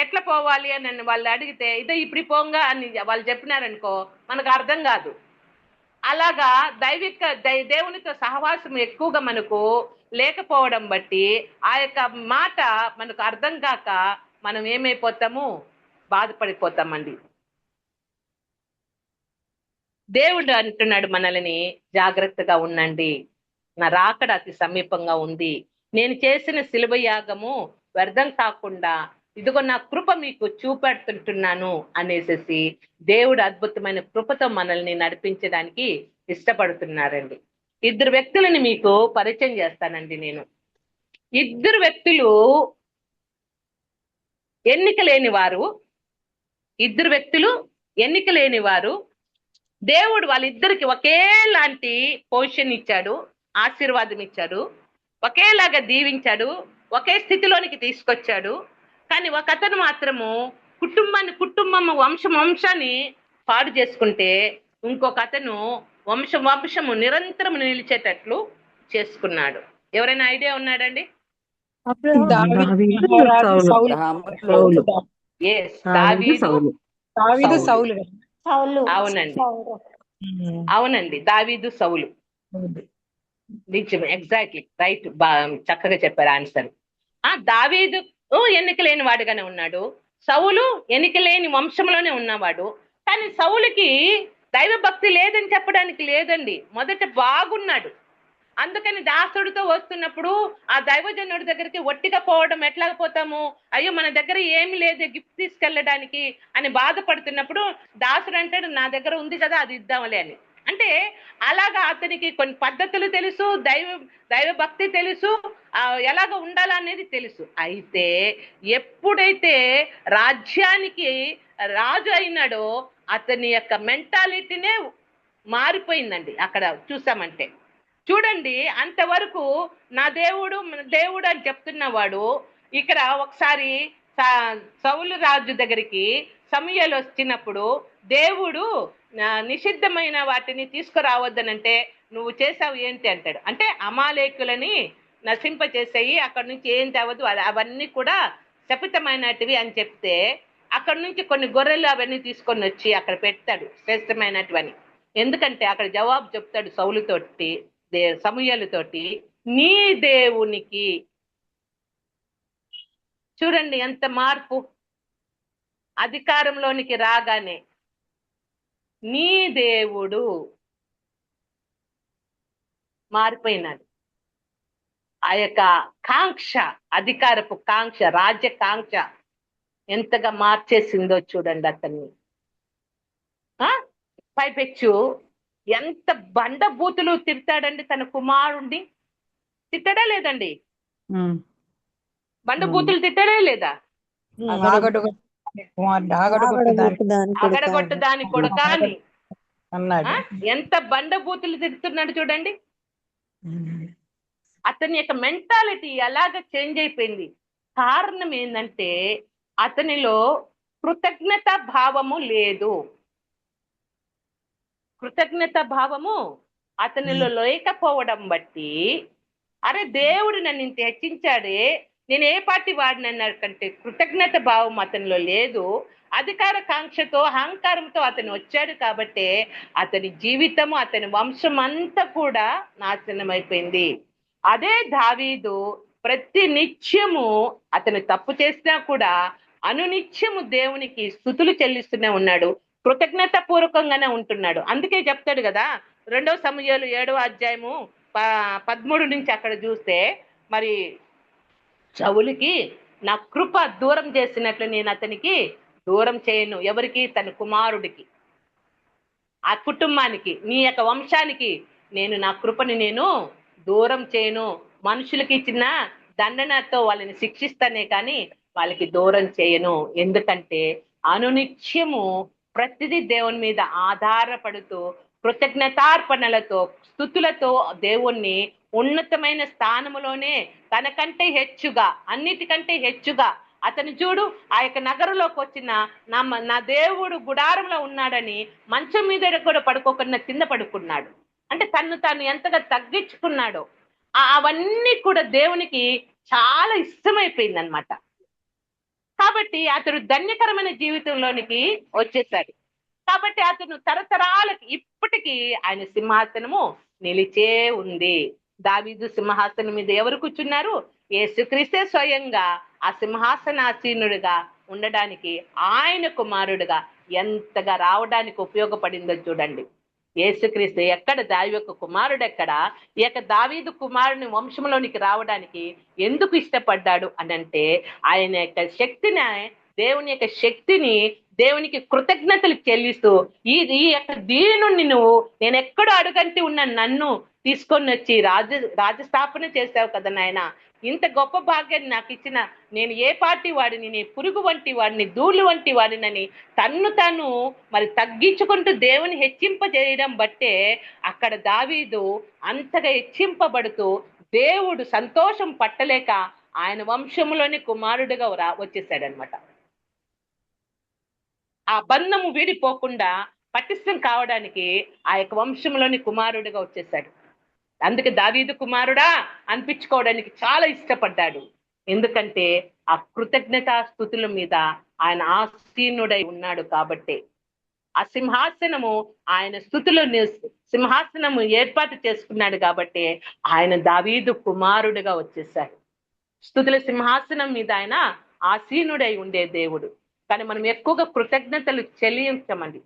Speaker 1: ఎట్లా పోవాలి అని వాళ్ళు అడిగితే ఇదో ఇప్పుడు పోంగా అని వాళ్ళు చెప్పినారనుకో మనకు అర్థం కాదు. అలాగా దేవునితో సహవాసం ఎక్కువగా మనకు లేకపోవడం బట్టి ఆ యొక్క మాట మనకు అర్థం కాక మనం ఏమైపోతాము, బాధపడిపోతామండి. దేవుడు అంటున్నాడు మనల్ని, జాగ్రత్తగా ఉండండి, నా రాకడ అతి సమీపంగా ఉంది, నేను చేసిన శిలువ యాగము వ్యర్థం కాకుండా ఇదిగో నా కృప మీకు చూపెడుతుంటున్నాను అనేసి దేవుడు అద్భుతమైన కృపతో మనల్ని నడిపించడానికి ఇష్టపడుతున్నారండి. ఇద్దరు వ్యక్తులని మీకు పరిచయం చేస్తానండి. నేను ఇద్దరు వ్యక్తులు ఎన్నిక లేని వారు, దేవుడు వాళ్ళిద్దరికి ఒకేలాంటి పొజిషన్ ఇచ్చాడు, ఆశీర్వాదం ఇచ్చాడు, ఒకేలాగా దీవించాడు, ఒకే స్థితిలోనికి తీసుకొచ్చాడు. కానీ ఒక అతను మాత్రము కుటుంబం వంశాన్ని పాడు చేసుకుంటే ఇంకొక అతను వంశము నిరంతరం నిలిచేటట్లు చేసుకున్నాడు. ఎవరైనా ఐడియా ఉన్నాడండి? అవునండి, దావీదు సౌలు. నిజమే, ఎగ్జాక్ట్లీ రైట్, చక్కగా చెప్పారు ఆన్సర్. దావీదు ఎన్నిక లేని వాడుగానే ఉన్నాడు, సౌలు ఎన్నిక లేని వంశంలోనే ఉన్నవాడు. కానీ సౌలుకి దైవ భక్తి లేదని చెప్పడానికి లేదండి, మొదట బాగున్నాడు. అందుకని దాసుడితో వస్తున్నప్పుడు ఆ దైవజనుడి దగ్గరికి ఒట్టిగా పోవడం ఎట్లా పోతాము, అయ్యో మన దగ్గర ఏమి లేదు గిఫ్ట్ తీసుకెళ్ళడానికి అని బాధపడుతున్నప్పుడు దాసుడు అంటాడు, నా దగ్గర ఉంది కదా అది ఇద్దామలే అని. అంటే అలాగా అతనికి కొన్ని పద్ధతులు తెలుసు, దైవ భక్తి తెలుసు, ఎలాగ ఉండాలనేది తెలుసు. అయితే ఎప్పుడైతే రాజ్యానికి రాజు అయినాడో అతని యొక్క మెంటాలిటీనే మారిపోయిందండి. అక్కడ చూసామంటే చూడండి, అంతవరకు నా దేవుడు అని చెప్తున్నవాడు ఇక్కడ ఒకసారి సౌలు రాజు దగ్గరికి సమూయేలు వచ్చినప్పుడు దేవుడు నిషిద్ధమైన వాటిని తీసుకురావద్దనంటే నువ్వు చేసావు ఏంటి అంటాడు. అంటే అమాలేకులని నశింప చేసేయి, అక్కడి నుంచి ఏం తేవద్దు, అవన్నీ కూడా శపితమైనటివి అని చెప్తే అక్కడ నుంచి కొన్ని గొర్రెలు అవన్నీ తీసుకొని వచ్చి అక్కడ పెడతాడు శ్రేష్టమైనటివని. ఎందుకంటే అక్కడ జవాబు చెప్తాడు సౌలుతోటి, సమూయేలుతోటి, నీ దేవునికి. చూడండి ఎంత మార్పు, అధికారంలోనికి రాగానే నీ దేవుడు మారిపోయినాడు. ఆ యొక్క కాంక్ష, అధికారపు కాంక్ష, రాజ్య కాంక్ష ఎంతగా మార్చేసిందో చూడండి అతన్ని. పైపెచ్చు ఎంత బండబూతులు తిడతాడండి తన కుమారుణ్ణి. తిట్టడా లేదండి? బండబూతులు తిట్టడే లేదా? అగడగొట్టు దాని కొడుకా అని ఎంత బండబూతులు తిడుతున్నాడు చూడండి. అతని యొక్క మెంటాలిటీ ఎలాగ చేంజ్ అయిపోయింది. కారణం ఏంటంటే అతనిలో కృతజ్ఞత భావము లేదు. కృతజ్ఞత భావము అతనిలో లేకపోవడం బట్టి, అరే దేవుడు నన్ను ఇంత హెచ్చించాడే, నేను ఏ పార్టీ వాడినన్నాడు కంటే కృతజ్ఞత భావం అతనిలో లేదు. అధికార కాంక్షతో అహంకారంతో అతను వచ్చాడు కాబట్టి అతని జీవితము అతని వంశం అంతా కూడా నాశనం అయిపోయింది. అదే దావీదు ప్రతి నిత్యము అతను తప్పు చేసినా కూడా అనునిత్యము దేవునికి స్తుతులు చెల్లిస్తూనే ఉన్నాడు, కృతజ్ఞత పూర్వకంగానే ఉంటున్నాడు. అందుకే చెప్తాడు కదా 2 సమూయేలు 7వ అధ్యాయము 13 నుంచి అక్కడ చూస్తే, మరి సౌలుకి నా కృప దూరం చేసినట్లు నేను అతనికి దూరం చేయను. ఎవరికి? తన కుమారుడికి, ఆ కుటుంబానికి, నీ యొక్క వంశానికి నేను నా కృపని నేను దూరం చేయను. మనుషులకి ఇచ్చిన దండనతో వాళ్ళని శిక్షిస్తానే కానీ వాళ్ళకి దూరం చేయను. ఎందుకంటే అనునిత్యము ప్రతిదీ దేవుని మీద ఆధారపడుతూ కృతజ్ఞతార్పణలతో స్థుతులతో దేవుణ్ణి ఉన్నతమైన స్థానములోనే తనకంటే హెచ్చుగా, అన్నిటికంటే హెచ్చుగా అతను చూడు, ఆ యొక్క నగరంలోకి వచ్చిన నా దేవుడు గుడారంలో ఉన్నాడని మంచం మీద కూడా పడుకోకుండా కింద పడుకున్నాడు. అంటే తను తాను ఎంతగా తగ్గించుకున్నాడో అవన్నీ కూడా దేవునికి చాలా ఇష్టమైపోయింది అనమాట. కాబట్టి అతడు ధన్యకరమైన జీవితంలోనికి వచ్చేసాడు. కాబట్టి అతను తరతరాలకి ఇప్పటికీ ఆయన సింహాసనము నిలిచే ఉంది. దావీదు సింహాసనం మీద ఎవరు కూర్చున్నారు? యేసుక్రీస్తే స్వయంగా ఆ సింహాసనాసీనుడిగా ఉండడానికి ఆయన కుమారుడుగా ఎంతగా రావడానికి ఉపయోగపడిందో చూడండి. యేసుక్రీస్తు ఎక్కడ, దావి యొక్క కుమారుడు ఎక్కడ, ఈ యొక్క దావీదు కుమారుని వంశంలోనికి రావడానికి ఎందుకు ఇష్టపడ్డాడు అని అంటే, ఆయన యొక్క శక్తిని, దేవుని యొక్క శక్తిని దేవునికి కృతజ్ఞతలు చెల్లిస్తూ ఈ యొక్క దీనుని నేను ఎక్కడో అడుగంటి ఉన్న నన్ను తీసుకొని వచ్చి రాజస్థాపన చేశావు కదా నాయన, ఇంత గొప్ప భాగ్యాన్ని నాకు ఇచ్చిన, నేను ఏ పార్టీ వాడిని, నేను పురుగు వంటి వాడిని, ధూళి వంటి వాడినని తన్ను తాను మరి తగ్గించుకుంటూ దేవుని హెచ్చింపజేయడం బట్టే అక్కడ దావీదు అంతగా హెచ్చింపబడుతూ దేవుడు సంతోషం పట్టలేక ఆయన వంశంలోని కుమారుడుగా వచ్చేసాడనమాట. ఆ బంధము వీడిపోకుండా పటిష్టం కావడానికి ఆ యొక్క వంశంలోని కుమారుడుగా వచ్చేసాడు. అందుకే దావీదు కుమారుడా అనిపించుకోవడానికి చాలా ఇష్టపడ్డాడు. ఎందుకంటే ఆ కృతజ్ఞతా స్తుతుల మీద ఆయన ఆసీనుడై ఉన్నాడు. కాబట్టి ఆ సింహాసనము ఆయన స్తుతులు సింహాసనము ఏర్పాటు చేసుకున్నాడు. కాబట్టి ఆయన దావీదు కుమారుడుగా వచ్చేసాడు. స్తుతుల సింహాసనం మీద ఆయన ఆసీనుడై ఉండే దేవుడు. కానీ మనం ఎక్కువగా కృతజ్ఞతలు చెల్లించమండి.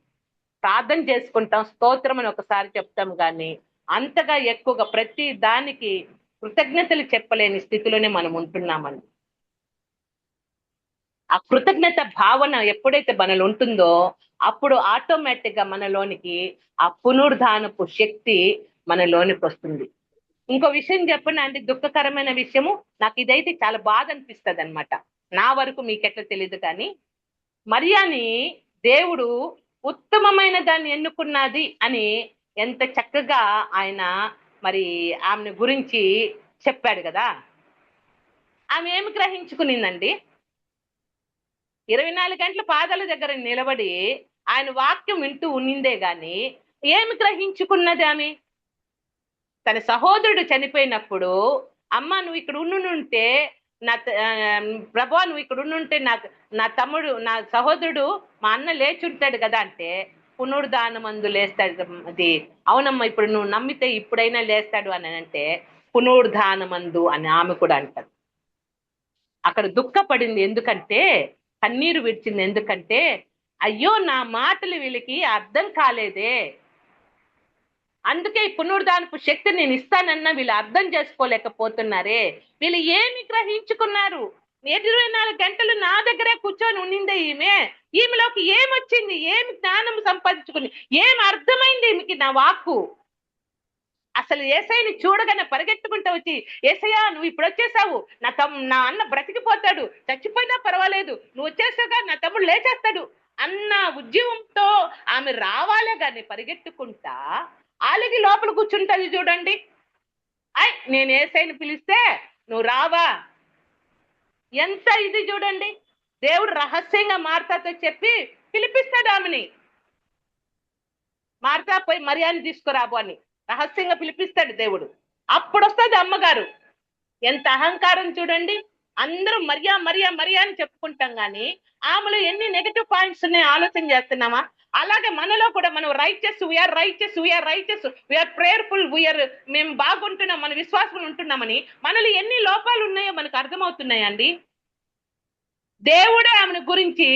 Speaker 1: ప్రార్థన చేసుకుంటాం, స్తోత్రం అని ఒకసారి చెప్తాం, కానీ అంతగా ఎక్కువగా ప్రతి దానికి కృతజ్ఞతలు చెప్పలేని స్థితిలోనే మనం ఉంటున్నామండి. ఆ కృతజ్ఞత భావన ఎప్పుడైతే మనలో ఉంటుందో అప్పుడు ఆటోమేటిక్ గా మనలోనికి ఆ పునరుద్ధానపు శక్తి మనలోనికి వస్తుంది. ఇంకో విషయం చెప్పనా అండి, దుఃఖకరమైన విషయము, నాకు ఇదైతే చాలా బాధ అనిపిస్తుంది అనమాట. నా వరకు మీకెట్లా తెలియదు కానీ, మరియాని దేవుడు ఉత్తమమైన దాన్ని ఎన్నుకున్నది అని ఎంత చక్కగా ఆయన మరి ఆమెను గురించి చెప్పాడు కదా. ఆమె ఏమి గ్రహించుకునిందండి? 24 గంటల పాదాల దగ్గర నిలబడి ఆయన వాక్యం వింటూ ఉన్నిందే గాని ఏమి గ్రహించుకున్నది ఆమె? తన సహోదరుడు చనిపోయినప్పుడు, అమ్మ నువ్వు ఇక్కడ ఉండుంటే, ప్రభా నువ్వు ఇక్కడ ఉండుంటే నా తమ్ముడు, నా సహోదరుడు, మా అన్న లేచుంటాడు కదా అంటే, పునరుద్ధానమందు లేస్తాడు. అది అవునమ్మా, ఇప్పుడు నువ్వు నమ్మితే ఇప్పుడైనా లేస్తాడు అని అంటే పునరుద్ధానమందు అని ఆమె కూడా అంటారు. అక్కడ దుఃఖపడింది, ఎందుకంటే కన్నీరు విడిచింది. ఎందుకంటే అయ్యో నా మాటలు వీళ్ళకి అర్థం కాలేదే, అందుకే ఈ పునరుద్ధానపు శక్తి నేను ఇస్తానన్నా వీళ్ళు అర్థం చేసుకోలేకపోతున్నారే. వీళ్ళు ఏమి గ్రహించుకున్నారు? 24 గంటలు నా దగ్గరే కూర్చొని ఉన్నిందే ఈమెలోకి ఏమొచ్చింది? ఏమి జ్ఞానం సంపాదించుకుంది? ఏమి అర్థమైంది ఈమెకి నా వాక్కు? అసలు యేసయ్యని చూడగానే పరిగెత్తుకుంటూ వచ్చి, యేసయ్యా నువ్వు ఇప్పుడు వచ్చేసావు, నా అన్న బ్రతికిపోతాడు, చచ్చిపోయినా పర్వాలేదు, నువ్వు వచ్చేసావుగా, నా తమ్ముడు లేచేస్తాడు అన్న ఉద్యమంతో ఆమె రావాలే గాని పరిగెత్తుకుంటా ఆలిగి లోపల కూర్చుంటది. చూడండి, నేను యేసయ్యని పిలిస్తే నువ్వు రావా, ఎంత ఇది చూడండి. దేవుడు రహస్యంగా మార్తాతో చెప్పి పిలిపిస్తాడు ఆమెని. మార్తా పోయి మరియాని తీసుకురాబు అని రహస్యంగా పిలిపిస్తాడు దేవుడు. అప్పుడు వస్తుంది అమ్మగారు. ఎంత అహంకారం చూడండి. అందరూ మరియా మరియా మరియా అని చెప్పుకుంటాం కానీ ఆమెలో ఎన్ని నెగటివ్ పాయింట్స్ ఉన్నాయో ఆలోచన చేస్తున్నామా? అలాగే మనలో కూడా మనం riches, we are riches, we are riches, we are prayerful, మేము బాగుంటున్నాం, మన విశ్వాసం ఉంటున్నామని మనలో ఎన్ని లోపాలు ఉన్నాయో మనకు అర్థమవుతున్నాయండి. దేవుడే ఆమెను గురించి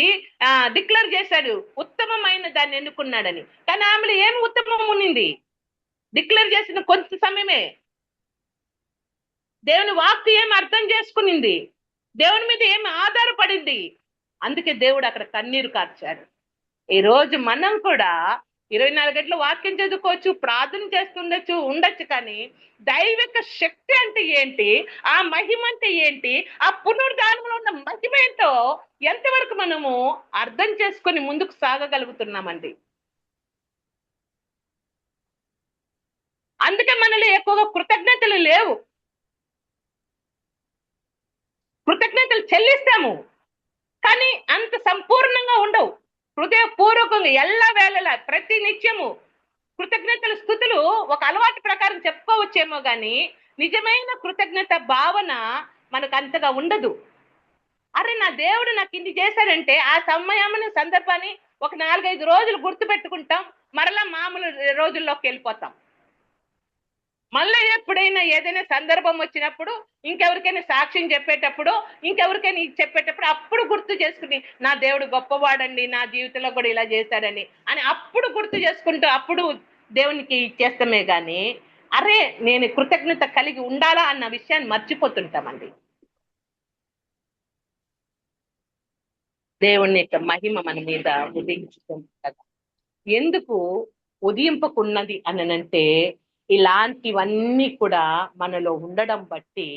Speaker 1: డిక్లేర్ చేశాడు, ఉత్తమమైన దాన్ని ఎన్నుకున్నాడని. కానీ ఆమెలో ఏమి ఉత్తమం ఉన్నింది? డిక్లేర్ చేసిన కొంత సమయమే. దేవుని వాక్కు ఏమి అర్థం చేసుకునింది? దేవుని మీద ఏమి ఆధారపడింది? అందుకే దేవుడు అక్కడ కన్నీరు కార్చాడు. ఈ రోజు మనం కూడా 24 గంటలు వాక్యం చదువుకోవచ్చు, ప్రార్థన చేస్తుండొచ్చు, ఉండొచ్చు, కానీ దైవిక శక్తి అంటే ఏంటి, ఆ మహిమ అంటే ఏంటి, ఆ పునరుద్ధానంలో ఉన్న మహిమ ఏంటో ఎంతవరకు మనము అర్థం చేసుకొని ముందుకు సాగగలుగుతున్నామండి. అందుకే మనలో ఎక్కువగా కృతజ్ఞతలు లేవు. కృతజ్ఞతలు చెల్లిస్తాము కానీ అంత సంపూర్ణంగా ఉండవు. హృదయపూర్వకంగా ఎల్ల వేళలా ప్రతి నిత్యము కృతజ్ఞతల స్థుతులు ఒక అలవాటు ప్రకారం చెప్పుకోవచ్చేమో కానీ నిజమైన కృతజ్ఞత భావన మనకు అంతగా ఉండదు. అరే నా దేవుడు నాకు ఇన్ని చేశాడంటే ఆ సమయాన్ని, సందర్భాన్ని ఒక 4-5 రోజులు గుర్తు పెట్టుకుంటాం, మరలా మామూలు రోజుల్లోకి వెళ్ళిపోతాం. మళ్ళీ ఎప్పుడైనా ఏదైనా సందర్భం వచ్చినప్పుడు, ఇంకెవరికైనా సాక్ష్యం చెప్పేటప్పుడు, ఇంకెవరికైనా చెప్పేటప్పుడు అప్పుడు గుర్తు చేసుకుని నా దేవుడు గొప్పవాడండి, నా జీవితంలో కూడా ఇలా చేశాడని అని అప్పుడు గుర్తు చేసుకుంటూ అప్పుడు దేవునికి ఇచ్చేస్తామే కానీ అరే నేను కృతజ్ఞత కలిగి ఉండాలా అన్న విషయాన్ని మర్చిపోతుంటామండి. దేవుని యొక్క మహిమ మన మీద ఉదయించుతుంది కదా. ఎందుకు ఉదయింపకున్నది అనంటే ఇలాంటివన్నీ కూడా మనలో ఉండడం బట్టి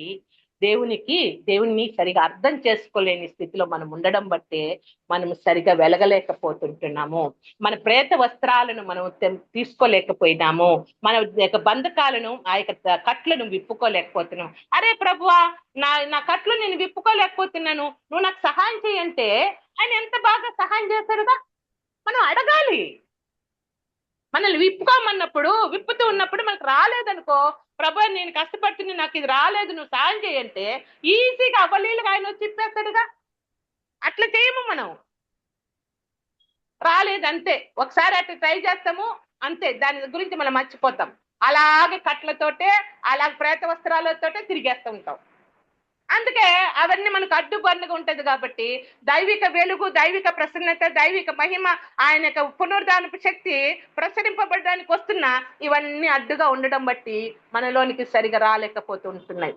Speaker 1: దేవుణ్ణి సరిగా అర్థం చేసుకోలేని స్థితిలో మనం ఉండడం బట్టే మనం సరిగా వెలగలేకపోతుంటున్నాము. మన ప్రేత వస్త్రాలను మనం తీసుకోలేకపోయినాము, మన యొక్క బంధకాలను, ఆ యొక్క కట్లను విప్పుకోలేకపోతున్నాం. అరే ప్రభువా, నా కట్లు నేను విప్పుకోలేకపోతున్నాను, నువ్వు నాకు సహాయం చేయంటే ఆయన ఎంత బాగా సహాయం చేశారుగా. మనం అడగాలి. మనల్ని విప్పుకోమన్నప్పుడు, విప్పుతూ ఉన్నప్పుడు మనకు రాలేదనుకో, ప్రభు నేను కష్టపడుతుంది, నాకు ఇది రాలేదు, నువ్వు సాయం చేయంటే ఈజీగా అవలీలుగా ఆయన వచ్చి ఇప్పేస్తాడుగా. అట్లా చేయము మనం. రాలేదంతే, ఒకసారి అట్లా ట్రై చేస్తాము అంతే, దాని గురించి మనం మర్చిపోతాం. అలాగే కట్లతోటే, అలాగే ప్రేత వస్త్రాలతోటే తిరిగేస్తూ ఉంటాం. అందుకే అవన్నీ మనకు అడ్డుబండుగా ఉంటది. కాబట్టి దైవిక వెలుగు, దైవిక ప్రసన్నత, దైవిక మహిమ, ఆయన యొక్క పునరుద్ధానపు శక్తి ప్రసరింపబడడానికి వస్తున్న ఇవన్నీ అడ్డుగా ఉండడం బట్టి మనలోనికి సరిగా రాలేకపోతూ ఉంటున్నాయి.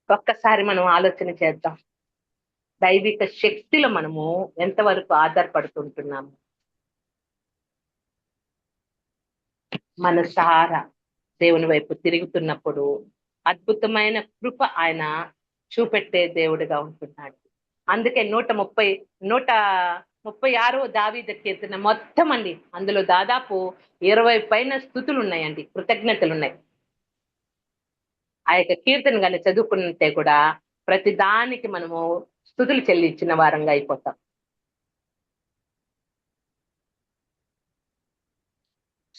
Speaker 1: ఒక్కసారి మనం ఆలోచన చేద్దాం, దైవిక శక్తిలో మనము ఎంతవరకు ఆధారపడుతుంటున్నాము. మనసారా దేవుని వైపు తిరుగుతున్నప్పుడు అద్భుతమైన కృప ఆయన చూపెట్టే దేవుడిగా ఉంటున్నాడు. అందుకే 136 దావీదు కీర్తన మొత్తం అండి, అందులో దాదాపు 20 పైన స్తుతులు ఉన్నాయండి, కృతజ్ఞతలు ఉన్నాయి. ఆ యొక్క కీర్తన కానీ చదువుకుంటే కూడా ప్రతి దానికి మనము స్తుతులు చెల్లించిన వారంగా అయిపోతాం.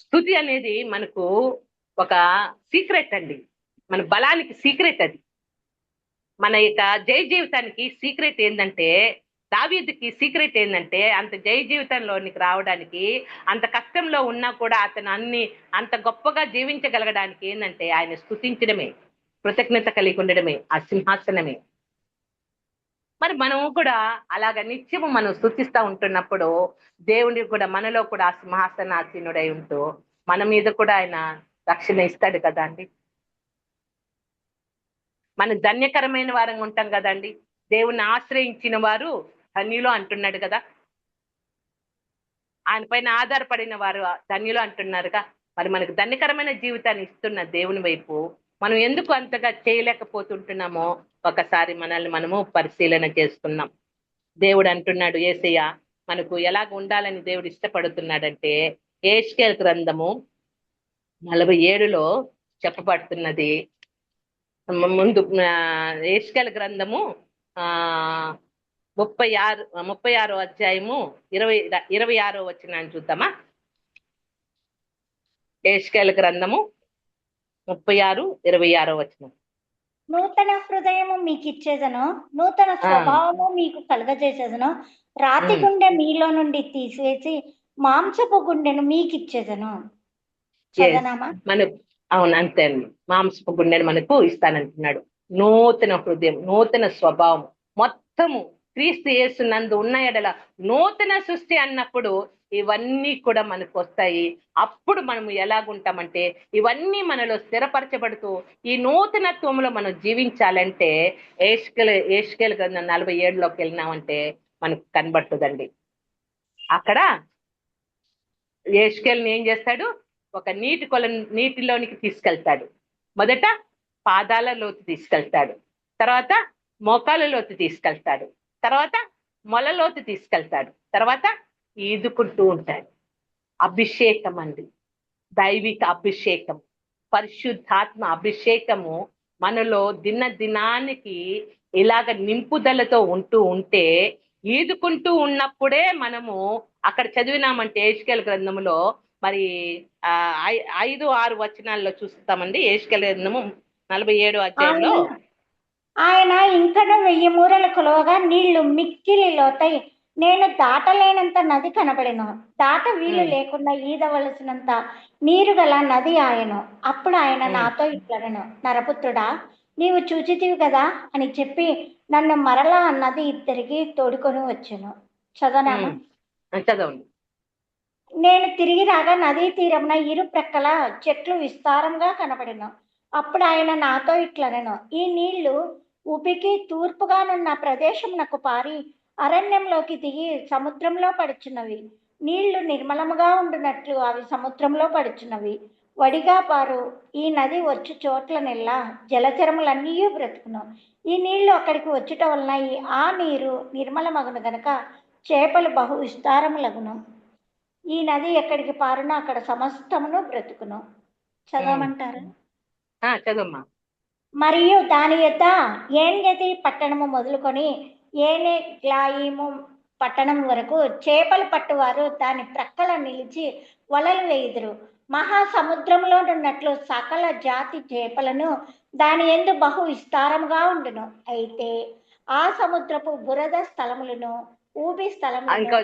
Speaker 1: స్తుతి అనేది మనకు ఒక సీక్రెట్ అండి, మన బలానికి సీక్రెట్ అది. మన యొక్క జయ జీవితానికి సీక్రెట్ ఏంటంటే, దావీదుకి సీక్రెట్ ఏంటంటే, అంత జయ జీవితంలోనికి రావడానికి, అంత కష్టంలో ఉన్నా కూడా అతను అంత గొప్పగా జీవించగలగడానికి ఏంటంటే ఆయన స్తుతించడమే, కృతజ్ఞత కలిగి ఉండడమే, ఆ సింహాసనమే. మరి మనము కూడా అలాగ నిత్యము మనం స్తుతిస్తూ ఉంటున్నప్పుడు దేవుని కూడా మనలో కూడా ఆ సింహాసనాసీనుడై ఉంటూ మన మీద కూడా ఆయన రక్షణ ఇస్తాడు కదా అండి. మన ధన్యకరమైన వారంగా ఉంటాం కదండి. దేవుణ్ణి ఆశ్రయించిన వారు ధన్యులు అంటున్నాడు కదా, ఆయన పైన ఆధారపడిన వారు ధన్యులు అంటున్నారుగా. మరి మనకు ధన్యకరమైన జీవితాన్ని ఇస్తున్న దేవుని వైపు మనం ఎందుకు అంతగా చేయలేకపోతుంటున్నామో ఒకసారి మనల్ని మనము పరిశీలన చేసుకున్నాం. దేవుడు అంటున్నాడు, యేసయ్య మనకు ఎలాగ ఉండాలని దేవుడు ఇష్టపడుతున్నాడంటే, యెషయా గ్రంథము 47లో చెప్పబడుతున్నది. ముందు యెషయా గ్రంథము 36వ అధ్యాయము 26వ వచనాన్ని చూద్దామా. యెషయా గ్రంథము 36-26
Speaker 6: నూతన హృదయము మీకు ఇచ్చేదను, నూతన స్వభావము మీకు కలుగజేసేదను, రాతి గుండె మీలో నుండి తీసివేసి మాంసపు గుండెను మీకు ఇచ్చేదను. చదనామా?
Speaker 1: అవును, అంతే అండి. మాంసపు గుండెను మనకు ఇస్తానంటున్నాడు. నూతన హృదయం, నూతన స్వభావం, మొత్తము క్రీస్తు యేసునందు ఉన్న ఎడల నూతన సృష్టి అన్నప్పుడు ఇవన్నీ కూడా మనకు వస్తాయి. అప్పుడు మనము ఎలాగుంటామంటే ఇవన్నీ మనలో స్థిరపరచబడుతూ ఈ నూతనత్వంలో మనం జీవించాలంటే ఏష్కేల్ గ్రంథం 47లోకి వెళ్ళినామంటే మనకు కనబడుతుందండి. అక్కడ ఏష్కేల్ని ఏం చేస్తాడు? ఒక నీటిలోనికి తీసుకెళ్తాడు. మొదట పాదాలలోకి తీసుకెళ్తాడు, తర్వాత మోకాళ్ళలోకి తీసుకెళ్తాడు, తర్వాత మొలలోకి తీసుకెళ్తాడు, తర్వాత ఈదుకుంటూ ఉంటాడు. అభిషేకం అండి, దైవిక అభిషేకం, పరిశుద్ధాత్మ అభిషేకము మనలో దినానికి ఇలాగ నింపుదలతో ఉంటే ఈదుకుంటూ ఉన్నప్పుడే మనము అక్కడ చదివినామంటే ఏష్కేల్ గ్రంథములో మరి 5-6 వచనాల్లో చూస్తామండి. ఏష్కేల్ గ్రంథము 47 అధ్యాయంలో
Speaker 6: ఆయన ఇంకను 1000 మూరలు కొలవగా నీళ్లు మిక్కిలి లోతై నేను దాటలేనంత నది కనబడెను. దాట వీలు లేకుండా ఈదవలసినంత నీరు గల నది ఆయను. అప్పుడు ఆయన నాతో ఇట్లనెను, నరపుత్రుడా, నీవు చూచితివి కదా అని చెప్పి నన్ను మరలా ఆ నది తిరిగి తోడుకొని వచ్చాను. చదవనామా?
Speaker 1: చదవండి.
Speaker 6: నేను తిరిగి రాగా నదీ తీరమున ఇరు ప్రక్కల చెట్లు విస్తారంగా కనబడెను. అప్పుడు ఆయన నాతో ఇట్లనెను, ఈ నీళ్లు ఉబికి తూర్పుగానున్న ప్రదేశమునకు పారి అరణ్యంలోకి దిగి సముద్రంలో పడుచున్నవి. నీళ్లు నిర్మలముగా ఉండునట్లు అవి సముద్రంలో పడుచున్నవి. వడిగా పారు ఈ నది వచ్చు చోట్లనెల్లా జలచరములన్నీ బ్రతుకును. ఈ నీళ్లు అక్కడికి వచ్చుట వలన ఆ నీరు నిర్మలమగును గనక చేపలు బహు విస్తారములగును. ఈ నది ఎక్కడికి పారునో అక్కడ సమస్తమును బ్రతుకును. చదవమంటారు?
Speaker 1: చదవమ్మా.
Speaker 6: మరియు దాని యొద్ద ఏన్గెది పట్టణము మొదలుకొని ఏనెగ్లాయిము పట్టణం వరకు చేపలు పట్టువారు దాని ప్రక్కల నిలిచి వలలు వేయుదురు. మహాసముద్రంలో ఉన్నట్లు సకల జాతి చేపలను దాని యందు బహు విస్తారముగా ఉండును. అయితే ఆ సముద్రపు బురద స్థలములను ఊబి స్థలములను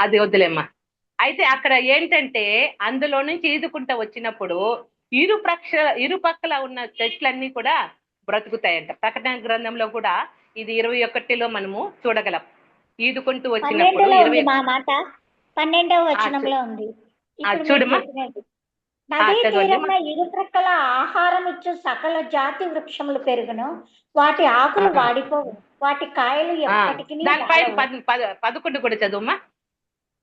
Speaker 1: అది వద్దులేమ్మా. అయితే అక్కడ ఏంటంటే అందులో నుంచి ఈదుకుంటా వచ్చినప్పుడు ఇరు పక్కల ఉన్న చెట్లన్నీ కూడా బ్రతుకుతాయంట. ప్రకటన గ్రంథంలో కూడా ఇది 21లో మనము చూడగలం. ఈదుకుంటూ వచ్చినప్పుడు
Speaker 6: 12 మా మాట 12వ వచనంలో ఉంది.
Speaker 1: చూడమ్మా.
Speaker 6: నదీ తీరమున ఇరు ప్రక్కల ఆహారం ఇచ్చు సకల జాతి వృక్షములు పెరుగును, వాటి ఆకులు వాడిపోవు, వాటి కాయలు ఎప్పటికీ.
Speaker 1: దానిపైన 11 కూడా చదువుమా.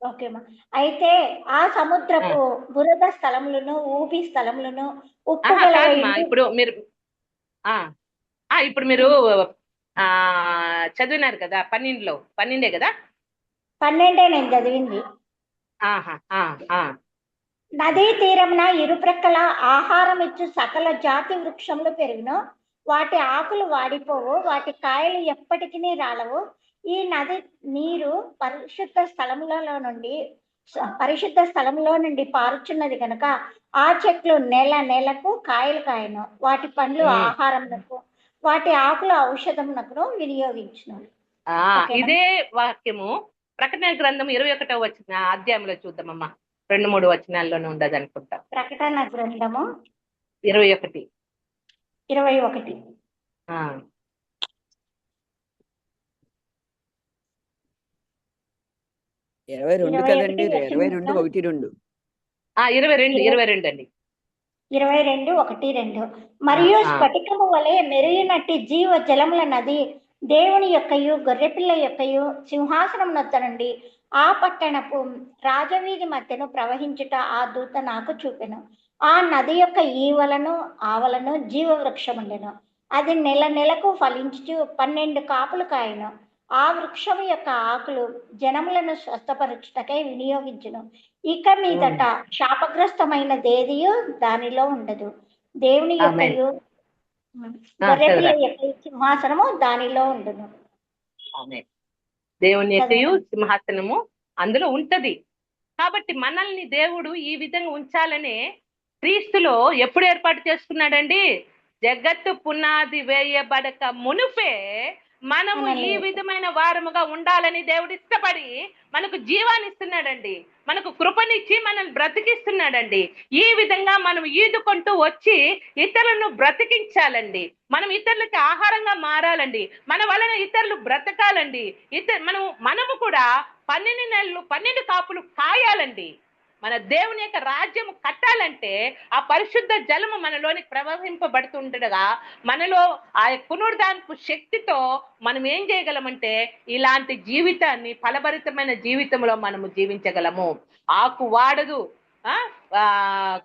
Speaker 6: ఓకేమా. అయితే ఆ సముద్రపు బురద స్థలములను ఊబి స్థలములను ఉప్పు
Speaker 1: ఇప్పుడు మీరు చదివినారు కదా 12 కదా?
Speaker 6: 12 నేను చదివింది. నదీ తీరమున ఇరుప్రక్కల ఆహారం ఇచ్చు సకల జాతి వృక్షములు పెరుగును, వాటి ఆకులు వాడిపోవు, వాటి కాయలు ఎప్పటికీ రాలవు. ఈ నది నీరు పరిశుద్ధ స్థలములో నుండి పారుచున్నది కనుక ఆ చెట్లు నెలకు కాయలు కాయను, వాటి పండ్లు ఆహారమునకు, వాటి ఆకులు ఔషధమునకు వినియోగించును.
Speaker 1: ఇదే వాక్యము ప్రకటన గ్రంథం 21వ అధ్యాయంలో చూద్దామమ్మా. 2-3 వచనాల్లోనే ఉండదు అనుకుంటా.
Speaker 6: ప్రకటన గ్రంథము
Speaker 1: 21.
Speaker 4: 22 కదండి. 22:1-2.
Speaker 1: 22 అండి.
Speaker 6: 22:1-2. మరియు స్ఫటికము వలె మెరిగినట్టి జీవ జలముల నది దేవుని యొక్కయు గొర్రెపిల్ల యొక్కయు సింహాసనం నొద్ద నుండి ఆ పట్టణపు రాజవీధి మధ్యను ప్రవహించుట ఆ దూత నాకు చూపెను. ఆ నది యొక్క ఈవలను ఆవలను జీవ వృక్షముండెను. అది నెలకు ఫలించుచు 12 కాపులు కాయను. ఆ వృక్షము యొక్క ఆకులు జనములను స్వస్థపరచుటకై వినియోగించును. ఇక మీదట శాపగ్రస్తమైన దేదియు దానిలో ఉండదు. దేవుని యొక్కయు గొర్రెపిల్ల యొక్క సింహాసనము దానిలో ఉండును.
Speaker 1: దేవుని యొక్కయు సింహాసనము అందులో ఉంటది. కాబట్టి మనల్ని దేవుడు ఈ విధంగా ఉంచాలనే క్రీస్తులో ఎప్పుడు ఏర్పాటు చేసుకున్నాడండి? జగత్తు పునాది వేయబడక మునుపే మనము ఈ విధమైన వారముగా ఉండాలని దేవుడు ఇష్టపడి మనకు జీవాన్ని ఇస్తున్నాడండి, మనకు కృపనిచ్చి మనల్ని బ్రతికిస్తున్నాడండి. ఈ విధంగా మనం ఈదుకుంటూ వచ్చి ఇతరులను బ్రతికించాలండి, మనం ఇతరులకి ఆహారంగా మారాలండి, మన వలన ఇతరులు బ్రతకాలండి. మనము కూడా 12 నెలలు 12 కాపులు కాయాలండి. మన దేవుని యొక్క రాజ్యం కట్టాలంటే ఆ పరిశుద్ధ జలము మనలోనికి ప్రవహింపబడుతుండగా మనలో ఆ పునరుద్ధానపు శక్తితో మనం ఏం చేయగలమంటే ఇలాంటి జీవితాన్ని, ఫలభరితమైన జీవితంలో మనము జీవించగలము. ఆకు వాడదు,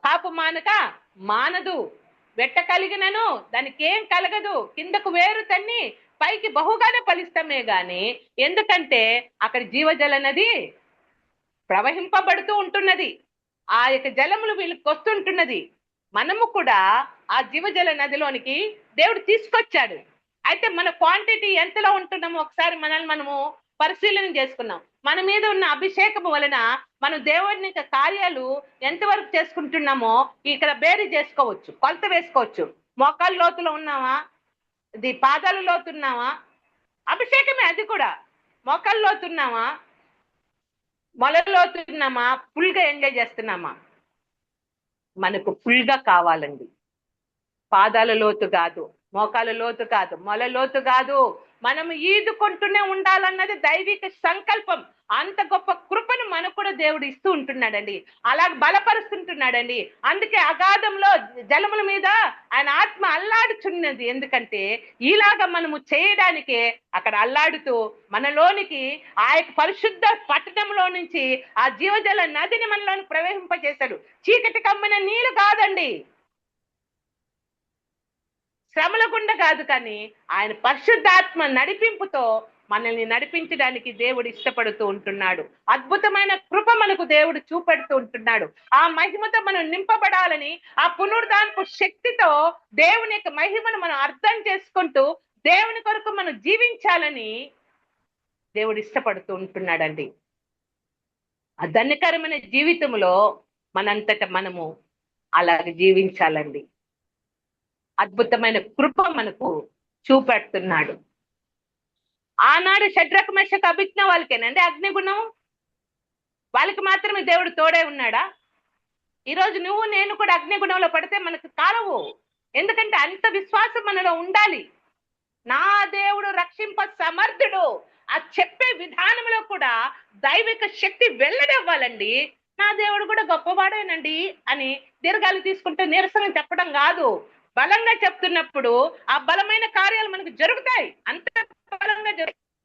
Speaker 1: కాపు మానదు, వెట్ట కలిగినను దానికి ఏం కలగదు, కిందకు వేరు తన్ని పైకి బహుగానే ఫలిస్తమే గాని, ఎందుకంటే అక్కడ జీవజల నది ప్రవహింపబడుతూ ఉంటున్నది, ఆ యొక్క జలములు వీళ్ళకి వస్తుంటున్నది. మనము కూడా ఆ జీవజల నదిలోనికి దేవుడు తీసుకొచ్చాడు. అయితే మన క్వాంటిటీ ఎంతలో ఉంటున్నామో ఒకసారి మనల్ని మనము పరిశీలన చేసుకున్నాం. మన మీద ఉన్న అభిషేకం వలన మనం దేవుని యొక్క కార్యాలు ఎంతవరకు చేసుకుంటున్నామో ఇక్కడ బేరీ చేసుకోవచ్చు, కొలత వేసుకోవచ్చు. మోకాళ్ళ లోతులో ఉన్నావా, ఇది పాదాల లోతున్నావా, అభిషేకమే అది కూడా. మోకాళ్ళ లోతున్నావా, మొలలోతున్నామా, ఫుల్ గా ఎంజాయ్ చేస్తున్నామా? మనకు ఫుల్ గా కావాలండి. పాదాల లోతు కాదు, మోకాల లోతు కాదు, మొల లోతు కాదు, మనం ఈదుకుంటూనే ఉండాలన్నది దైవిక సంకల్పం. అంత గొప్ప కృపను మనకు కూడా దేవుడు ఇస్తూ ఉంటున్నాడండి, అలా బలపరుస్తుంటున్నాడండి. అందుకే అగాధంలో జలముల మీద ఆయన ఆత్మ అల్లాడుచున్నది. ఎందుకంటే ఇలాగా మనము చేయడానికే అక్కడ అల్లాడుతూ మనలోనికి ఆ యొక్క పరిశుద్ధ పట్టణంలో నుంచి ఆ జీవజల నదిని మనలోని ప్రవహింపజేశాడు. చీకటి కమ్మిన నీరు కాదండి, శ్రమల గుండా కాదు, కానీ ఆయన పరిశుద్ధాత్మ నడిపింపుతో మనల్ని నడిపించడానికి దేవుడు ఇష్టపడుతూ ఉంటున్నాడు. అద్భుతమైన కృప మనకు దేవుడు చూపెడుతూ ఉంటున్నాడు. ఆ మహిమతో మనం నింపబడాలని, ఆ పునరుద్ధానపు శక్తితో దేవుని యొక్క మహిమను మనం అర్థం చేసుకుంటూ దేవుని కొరకు మనం జీవించాలని దేవుడు ఇష్టపడుతూ ఉంటున్నాడండి. ఆ ధన్యకరమైన జీవితంలో మనంతట మనము అలాగే జీవించాలండి. అద్భుతమైన కృప మనకు చూపెడుతున్నాడు. ఆనాడు షడ్రక్ మెషక్ అభిజ్ఞ వాళ్ళకేనండి అగ్నిగుణం, వాళ్ళకి మాత్రమే దేవుడు తోడే ఉన్నాడా? ఈరోజు నువ్వు నేను కూడా అగ్నిగుణంలో పడితే మనకు కాలవు. ఎందుకంటే అంత విశ్వాసం మనలో ఉండాలి. నా దేవుడు రక్షింప సమర్థుడు, ఆ చెప్పే విధానంలో కూడా దైవిక శక్తి వెల్లడవ్వాలండి. నా దేవుడు కూడా గొప్పవాడేనండి అని దీర్ఘాలు తీసుకుంటే నీరసంగా చెప్పడం కాదు, బలంగా చెప్తున్నప్పుడు ఆ బలమైన కార్యాలు మనకు జరుగుతాయి. అంత బలంగా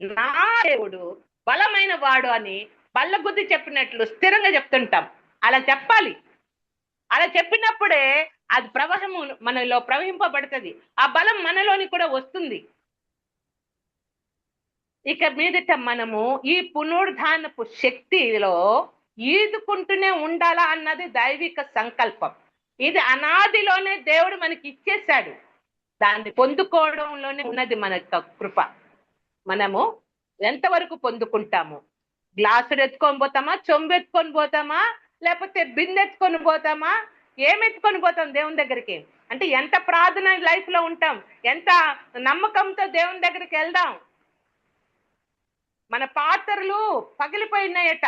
Speaker 1: నా దేవుడు బలమైన వాడు అని బల్లగుద్ది చెప్పినట్లు స్థిరంగా చెప్తుంటాం. అలా చెప్పాలి. అలా చెప్పినప్పుడే అది ప్రవాహము మనలో ప్రవహింపబడుతుంది, ఆ బలం మనలోని కూడా వస్తుంది. ఇక మీదట మనము ఈ పునరుద్ధానపు శక్తిలో ఈదుకుంటూనే ఉండాలా అన్నది దైవిక సంకల్పం. ఇది అనాదిలోనే దేవుడు మనకి ఇచ్చేశాడు, దాన్ని పొందుకోవడంలోనే ఉన్నది మన కృప. మనము ఎంతవరకు పొందుకుంటాము? గ్లాసులు ఎత్తుకొని పోతామా, చెంబు ఎత్తుకొని పోతామా, లేకపోతే బిందె ఎత్తుకొని పోతామా, ఏమెత్తుకొని పోతాం దేవుని దగ్గరికి? అంటే ఎంత ప్రార్థన లైఫ్ లో ఉంటాం, ఎంత నమ్మకంతో దేవుని దగ్గరికి వెళ్దాం. మన పాత్రలు పగిలిపోయినాయట.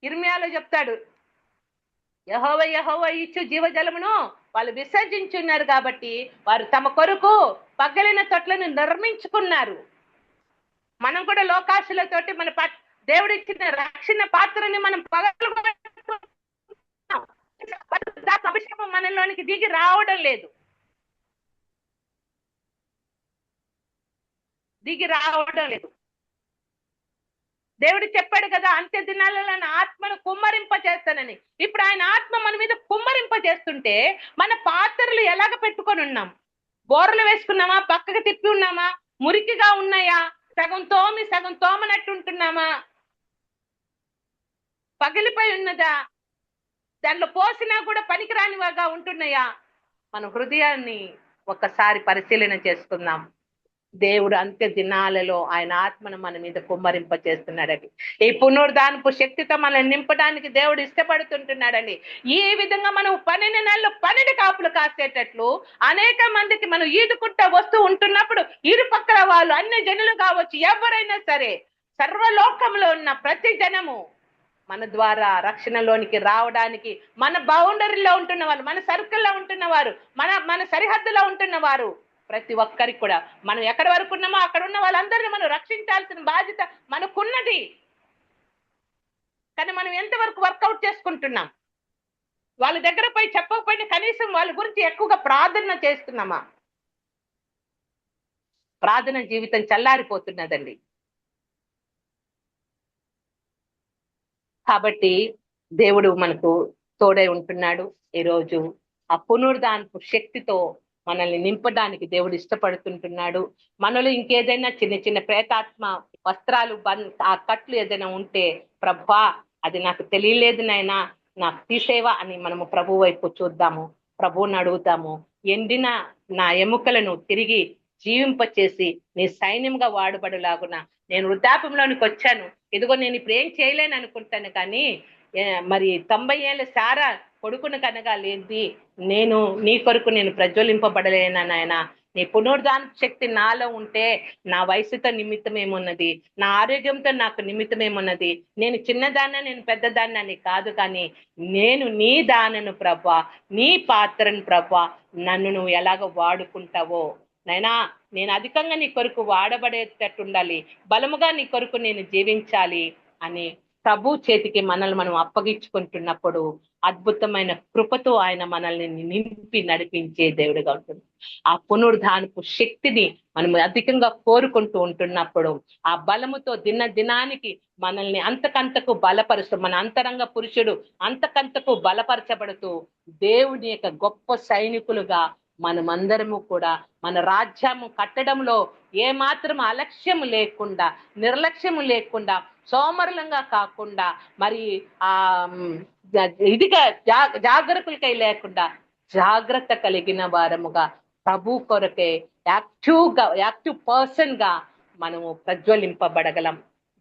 Speaker 1: ఇర్మియాలో చెప్తాడు, యెహోవా ఇచ్చు జీవజలమును వాళ్ళు విసర్జించున్నారు కాబట్టి వారు తమ కొరకు పగిలిన తొట్లను నిర్మించుకున్నారు. మనం కూడా లోకాశలతోటి మన దేవుడు ఇచ్చిన రక్షణ పాత్రని మనం అభిషేకం మనలోనికి దిగి రావడం లేదు, దేవుడు చెప్పాడు కదా, అంత్య దినాలలో నా ఆత్మను కుమ్మరింప చేస్తానని. ఇప్పుడు ఆయన ఆత్మ మన మీద కుమ్మరింప చేస్తుంటే మన పాత్రలు ఎలాగ పెట్టుకొని ఉన్నాం? బోర్లు వేసుకున్నామా, పక్కకు తిప్పి ఉన్నామా, మురికిగా ఉన్నాయా, సగం తోమి సగం తోమనట్టు ఉంటున్నామా, పగిలిపోయి ఉన్నదా, దాంట్లో పోసినా కూడా పనికిరానివాగా ఉంటున్నాయా? మన హృదయాన్ని ఒక్కసారి పరిశీలన చేసుకుందాం. దేవుడు అంత్య దినాలలో ఆయన ఆత్మను మన మీద కుమ్మరింప చేస్తున్నాడండి. ఈ పునరుద్ధానపు శక్తితో మనల్ని నింపడానికి దేవుడు ఇష్టపడుతుంటున్నాడండి. ఈ విధంగా మనం 12 నెలలు 12 కాపులు కాసేటట్లు అనేక మందికి మనం ఈదుకుంటా వస్తూ ఉంటున్నప్పుడు ఇరుపక్కల వాళ్ళు అన్ని జనులు కావచ్చు, ఎవరైనా సరే, సర్వలోకంలో ఉన్న ప్రతి జనము మన ద్వారా రక్షణలోనికి రావడానికి, మన బౌండరీలో ఉంటున్న వాళ్ళు, మన సర్కిల్లో ఉంటున్న వారు, మన సరిహద్దులో ఉంటున్న వారు, ప్రతి ఒక్కరికి కూడా మనం ఎక్కడి వరకు ఉన్నామో అక్కడ ఉన్న వాళ్ళందరినీ మనం రక్షించాల్సిన బాధ్యత మనకున్నది. కానీ మనం ఎంతవరకు వర్కౌట్ చేసుకుంటున్నాం? వాళ్ళ దగ్గర పోయి చెప్పకపోయినా కనీసం వాళ్ళ గురించి ఎక్కువగా ప్రార్థన చేస్తున్నామా? ప్రార్థన జీవితం చల్లారిపోతున్నదండి. కాబట్టి దేవుడు మనకు తోడై ఉంటున్నాడు. ఈరోజు ఆ పునరుద్ధానపు శక్తితో మనల్ని నింపడానికి దేవుడు ఇష్టపడుతుంటున్నాడు. మనలో ఇంకేదైనా చిన్న చిన్న ప్రేతాత్మ వస్త్రాలు ఆ కట్లు ఏదైనా ఉంటే, ప్రభువా అది నాకు తెలియలేదు నాయనా, నాకు తీసేవా అని మనము ప్రభు వైపు చూద్దాము, ప్రభువుని అడుగుతాము. ఎండిన నా ఎముకలను తిరిగి జీవింపచేసి నీ సైన్యంగా వాడబడులాగున నేను వృద్ధాప్యంలోనికి వచ్చాను, ఇదిగో నేను ఇప్పుడు ఏం చేయలేను అనుకుంటాను, కానీ మరి 90 ఏళ్ళ సారా కొడుకును కనగా లేది, నేను నీ కొరకు నేను ప్రజ్వలింపబడలేనా నాయన? నీ పునరుద్ధాన శక్తి నాలో ఉంటే నా వయసుతో నిమిత్తం ఏమున్నది, నా ఆరోగ్యంతో నాకు నిమిత్తం ఏమున్నది, నేను చిన్నదాన్న నేను పెద్దదాన్న అని కాదు, కానీ నేను నీ దానను ప్రభా, నీ పాత్రను ప్రభా, నన్ను నువ్వు ఎలాగ వాడుకుంటావో నైనా, నేను అధికంగా నీ కొరకు వాడబడేటట్టు ఉండాలి, బలముగా నీ కొరకు నేను జీవించాలి అని ప్రభు చేతికి మనల్ని మనం అప్పగించుకుంటున్నప్పుడు అద్భుతమైన కృపతో ఆయన మనల్ని నింపి నడిపించే దేవుడిగా ఉంటుంది. ఆ పునరుద్ధానపు శక్తిని మనం అధికంగా కోరుకుంటూ ఉంటున్నప్పుడు ఆ బలముతో దినానికి మనల్ని అంతకంతకు బలపరుస్తూ, మన అంతరంగ పురుషుడు అంతకంతకు బలపరచబడుతూ దేవుని యొక్క గొప్ప సైనికులుగా మనమందరము కూడా మన రాజ్యము కట్టడంలో ఏమాత్రం అలక్ష్యము లేకుండా, నిర్లక్ష్యము లేకుండా, సోమరులంగా కాకుండా, మరి ఇదిగా జాగ్రత్తలకై లేకుండా జాగ్రత్త కలిగిన వారముగా ప్రభు కొరకే యాక్టివ్ పర్సన్ గా మనము ప్రజ్వలింపబడగలం.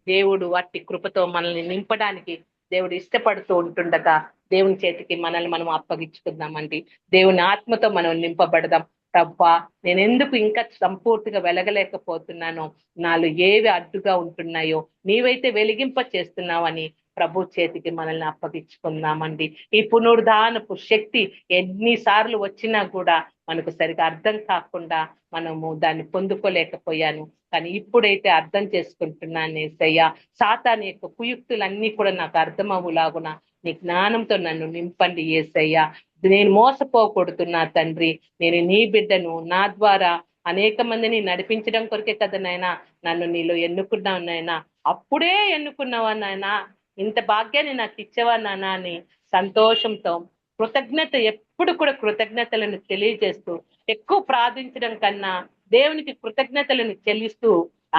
Speaker 1: దేవుడు అట్టి కృపతో మనల్ని నింపడానికి దేవుడు ఇష్టపడుతూ ఉంటుండగా దేవుని చేతికి మనల్ని మనం అప్పగించుకుందామండి. దేవుని ఆత్మతో మనం నింపబడదాం. ప్రభా నేను ఎందుకు ఇంకా సంపూర్తిగా వెలగలేకపోతున్నానో, నాలో ఏవి అడ్డుగా ఉంటున్నాయో నీవైతే వెలిగింప చేస్తున్నావని ప్రభు చేతికి మనల్ని అప్పగించుకుందామండి. ఈ పునరుద్ధానపు శక్తి ఎన్నిసార్లు వచ్చినా కూడా మనకు సరిగా అర్థం కాకుండా మనము దాన్ని పొందుకోలేకపోయాను, కానీ ఇప్పుడైతే అర్థం చేసుకుంటున్నాను యేసయ్యా. సాతాను యొక్క కుయుక్తులన్నీ కూడా నాకు అర్థమవులాగున నీ జ్ఞానంతో నన్ను నింపండి యేసయ్యా. నేను మోసపోకూడుతున్నా తండ్రి, నేను నీ బిడ్డను, నా ద్వారా అనేక మందిని నడిపించడం కొరకే కదా నాయనా నన్ను నీలో ఎన్నుకున్నావు నాయనా. అప్పుడే ఎన్నుకున్నావా నాయనా, ఇంత భాగ్యాన్ని నాకు ఇచ్చేవా నానా అని సంతోషంతో కృతజ్ఞత, ఎప్పుడు కూడా కృతజ్ఞతలను తెలియజేస్తూ, ఎక్కువ ప్రార్థించడం కన్నా దేవునికి కృతజ్ఞతలను చెల్లిస్తూ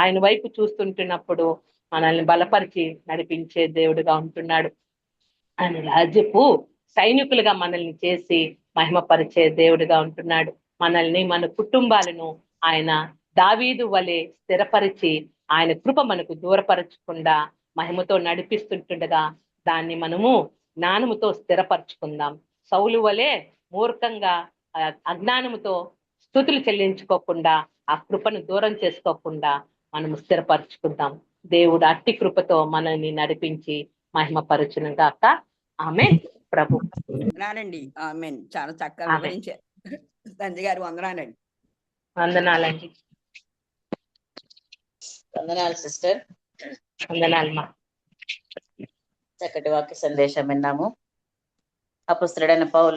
Speaker 1: ఆయన వైపు చూస్తుంటున్నప్పుడు మనల్ని బలపరిచి నడిపించే దేవుడుగా ఉంటున్నాడు. ఆయన రాజ్యపు సైనికులుగా మనల్ని చేసి మహిమపరిచే దేవుడిగా ఉంటున్నాడు. మనల్ని, మన కుటుంబాలను ఆయన దావీదు వలె స్థిరపరిచి ఆయన కృప మనకు దూరపరచకుండా మహిమతో నడిపిస్తుంటుండగా దాన్ని మనము జ్ఞానముతో స్థిరపరచుకుందాం. సౌలు వలె మూర్ఖంగా అజ్ఞానముతో స్తుతులు చెల్లించుకోకుండా, ఆ కృపను దూరం చేసుకోకుండా మనము స్థిరపరచుకుందాం. దేవుడు అట్టి కృపతో మనల్ని నడిపించి మహిమపరచును గాక. ఆమేన్. ప్రభు
Speaker 4: వందనాలండి. ఆమేన్. చాలా చక్కగా వివరించారు తండ్రి గారు. వందనాలండి.
Speaker 1: వందనాలండి.
Speaker 2: వందనాలు సిస్టర్.
Speaker 1: వందనాలమ్మా.
Speaker 2: చక్కటి వాక్య సందేశం విన్నాము. అపొస్తలుడైన పౌలు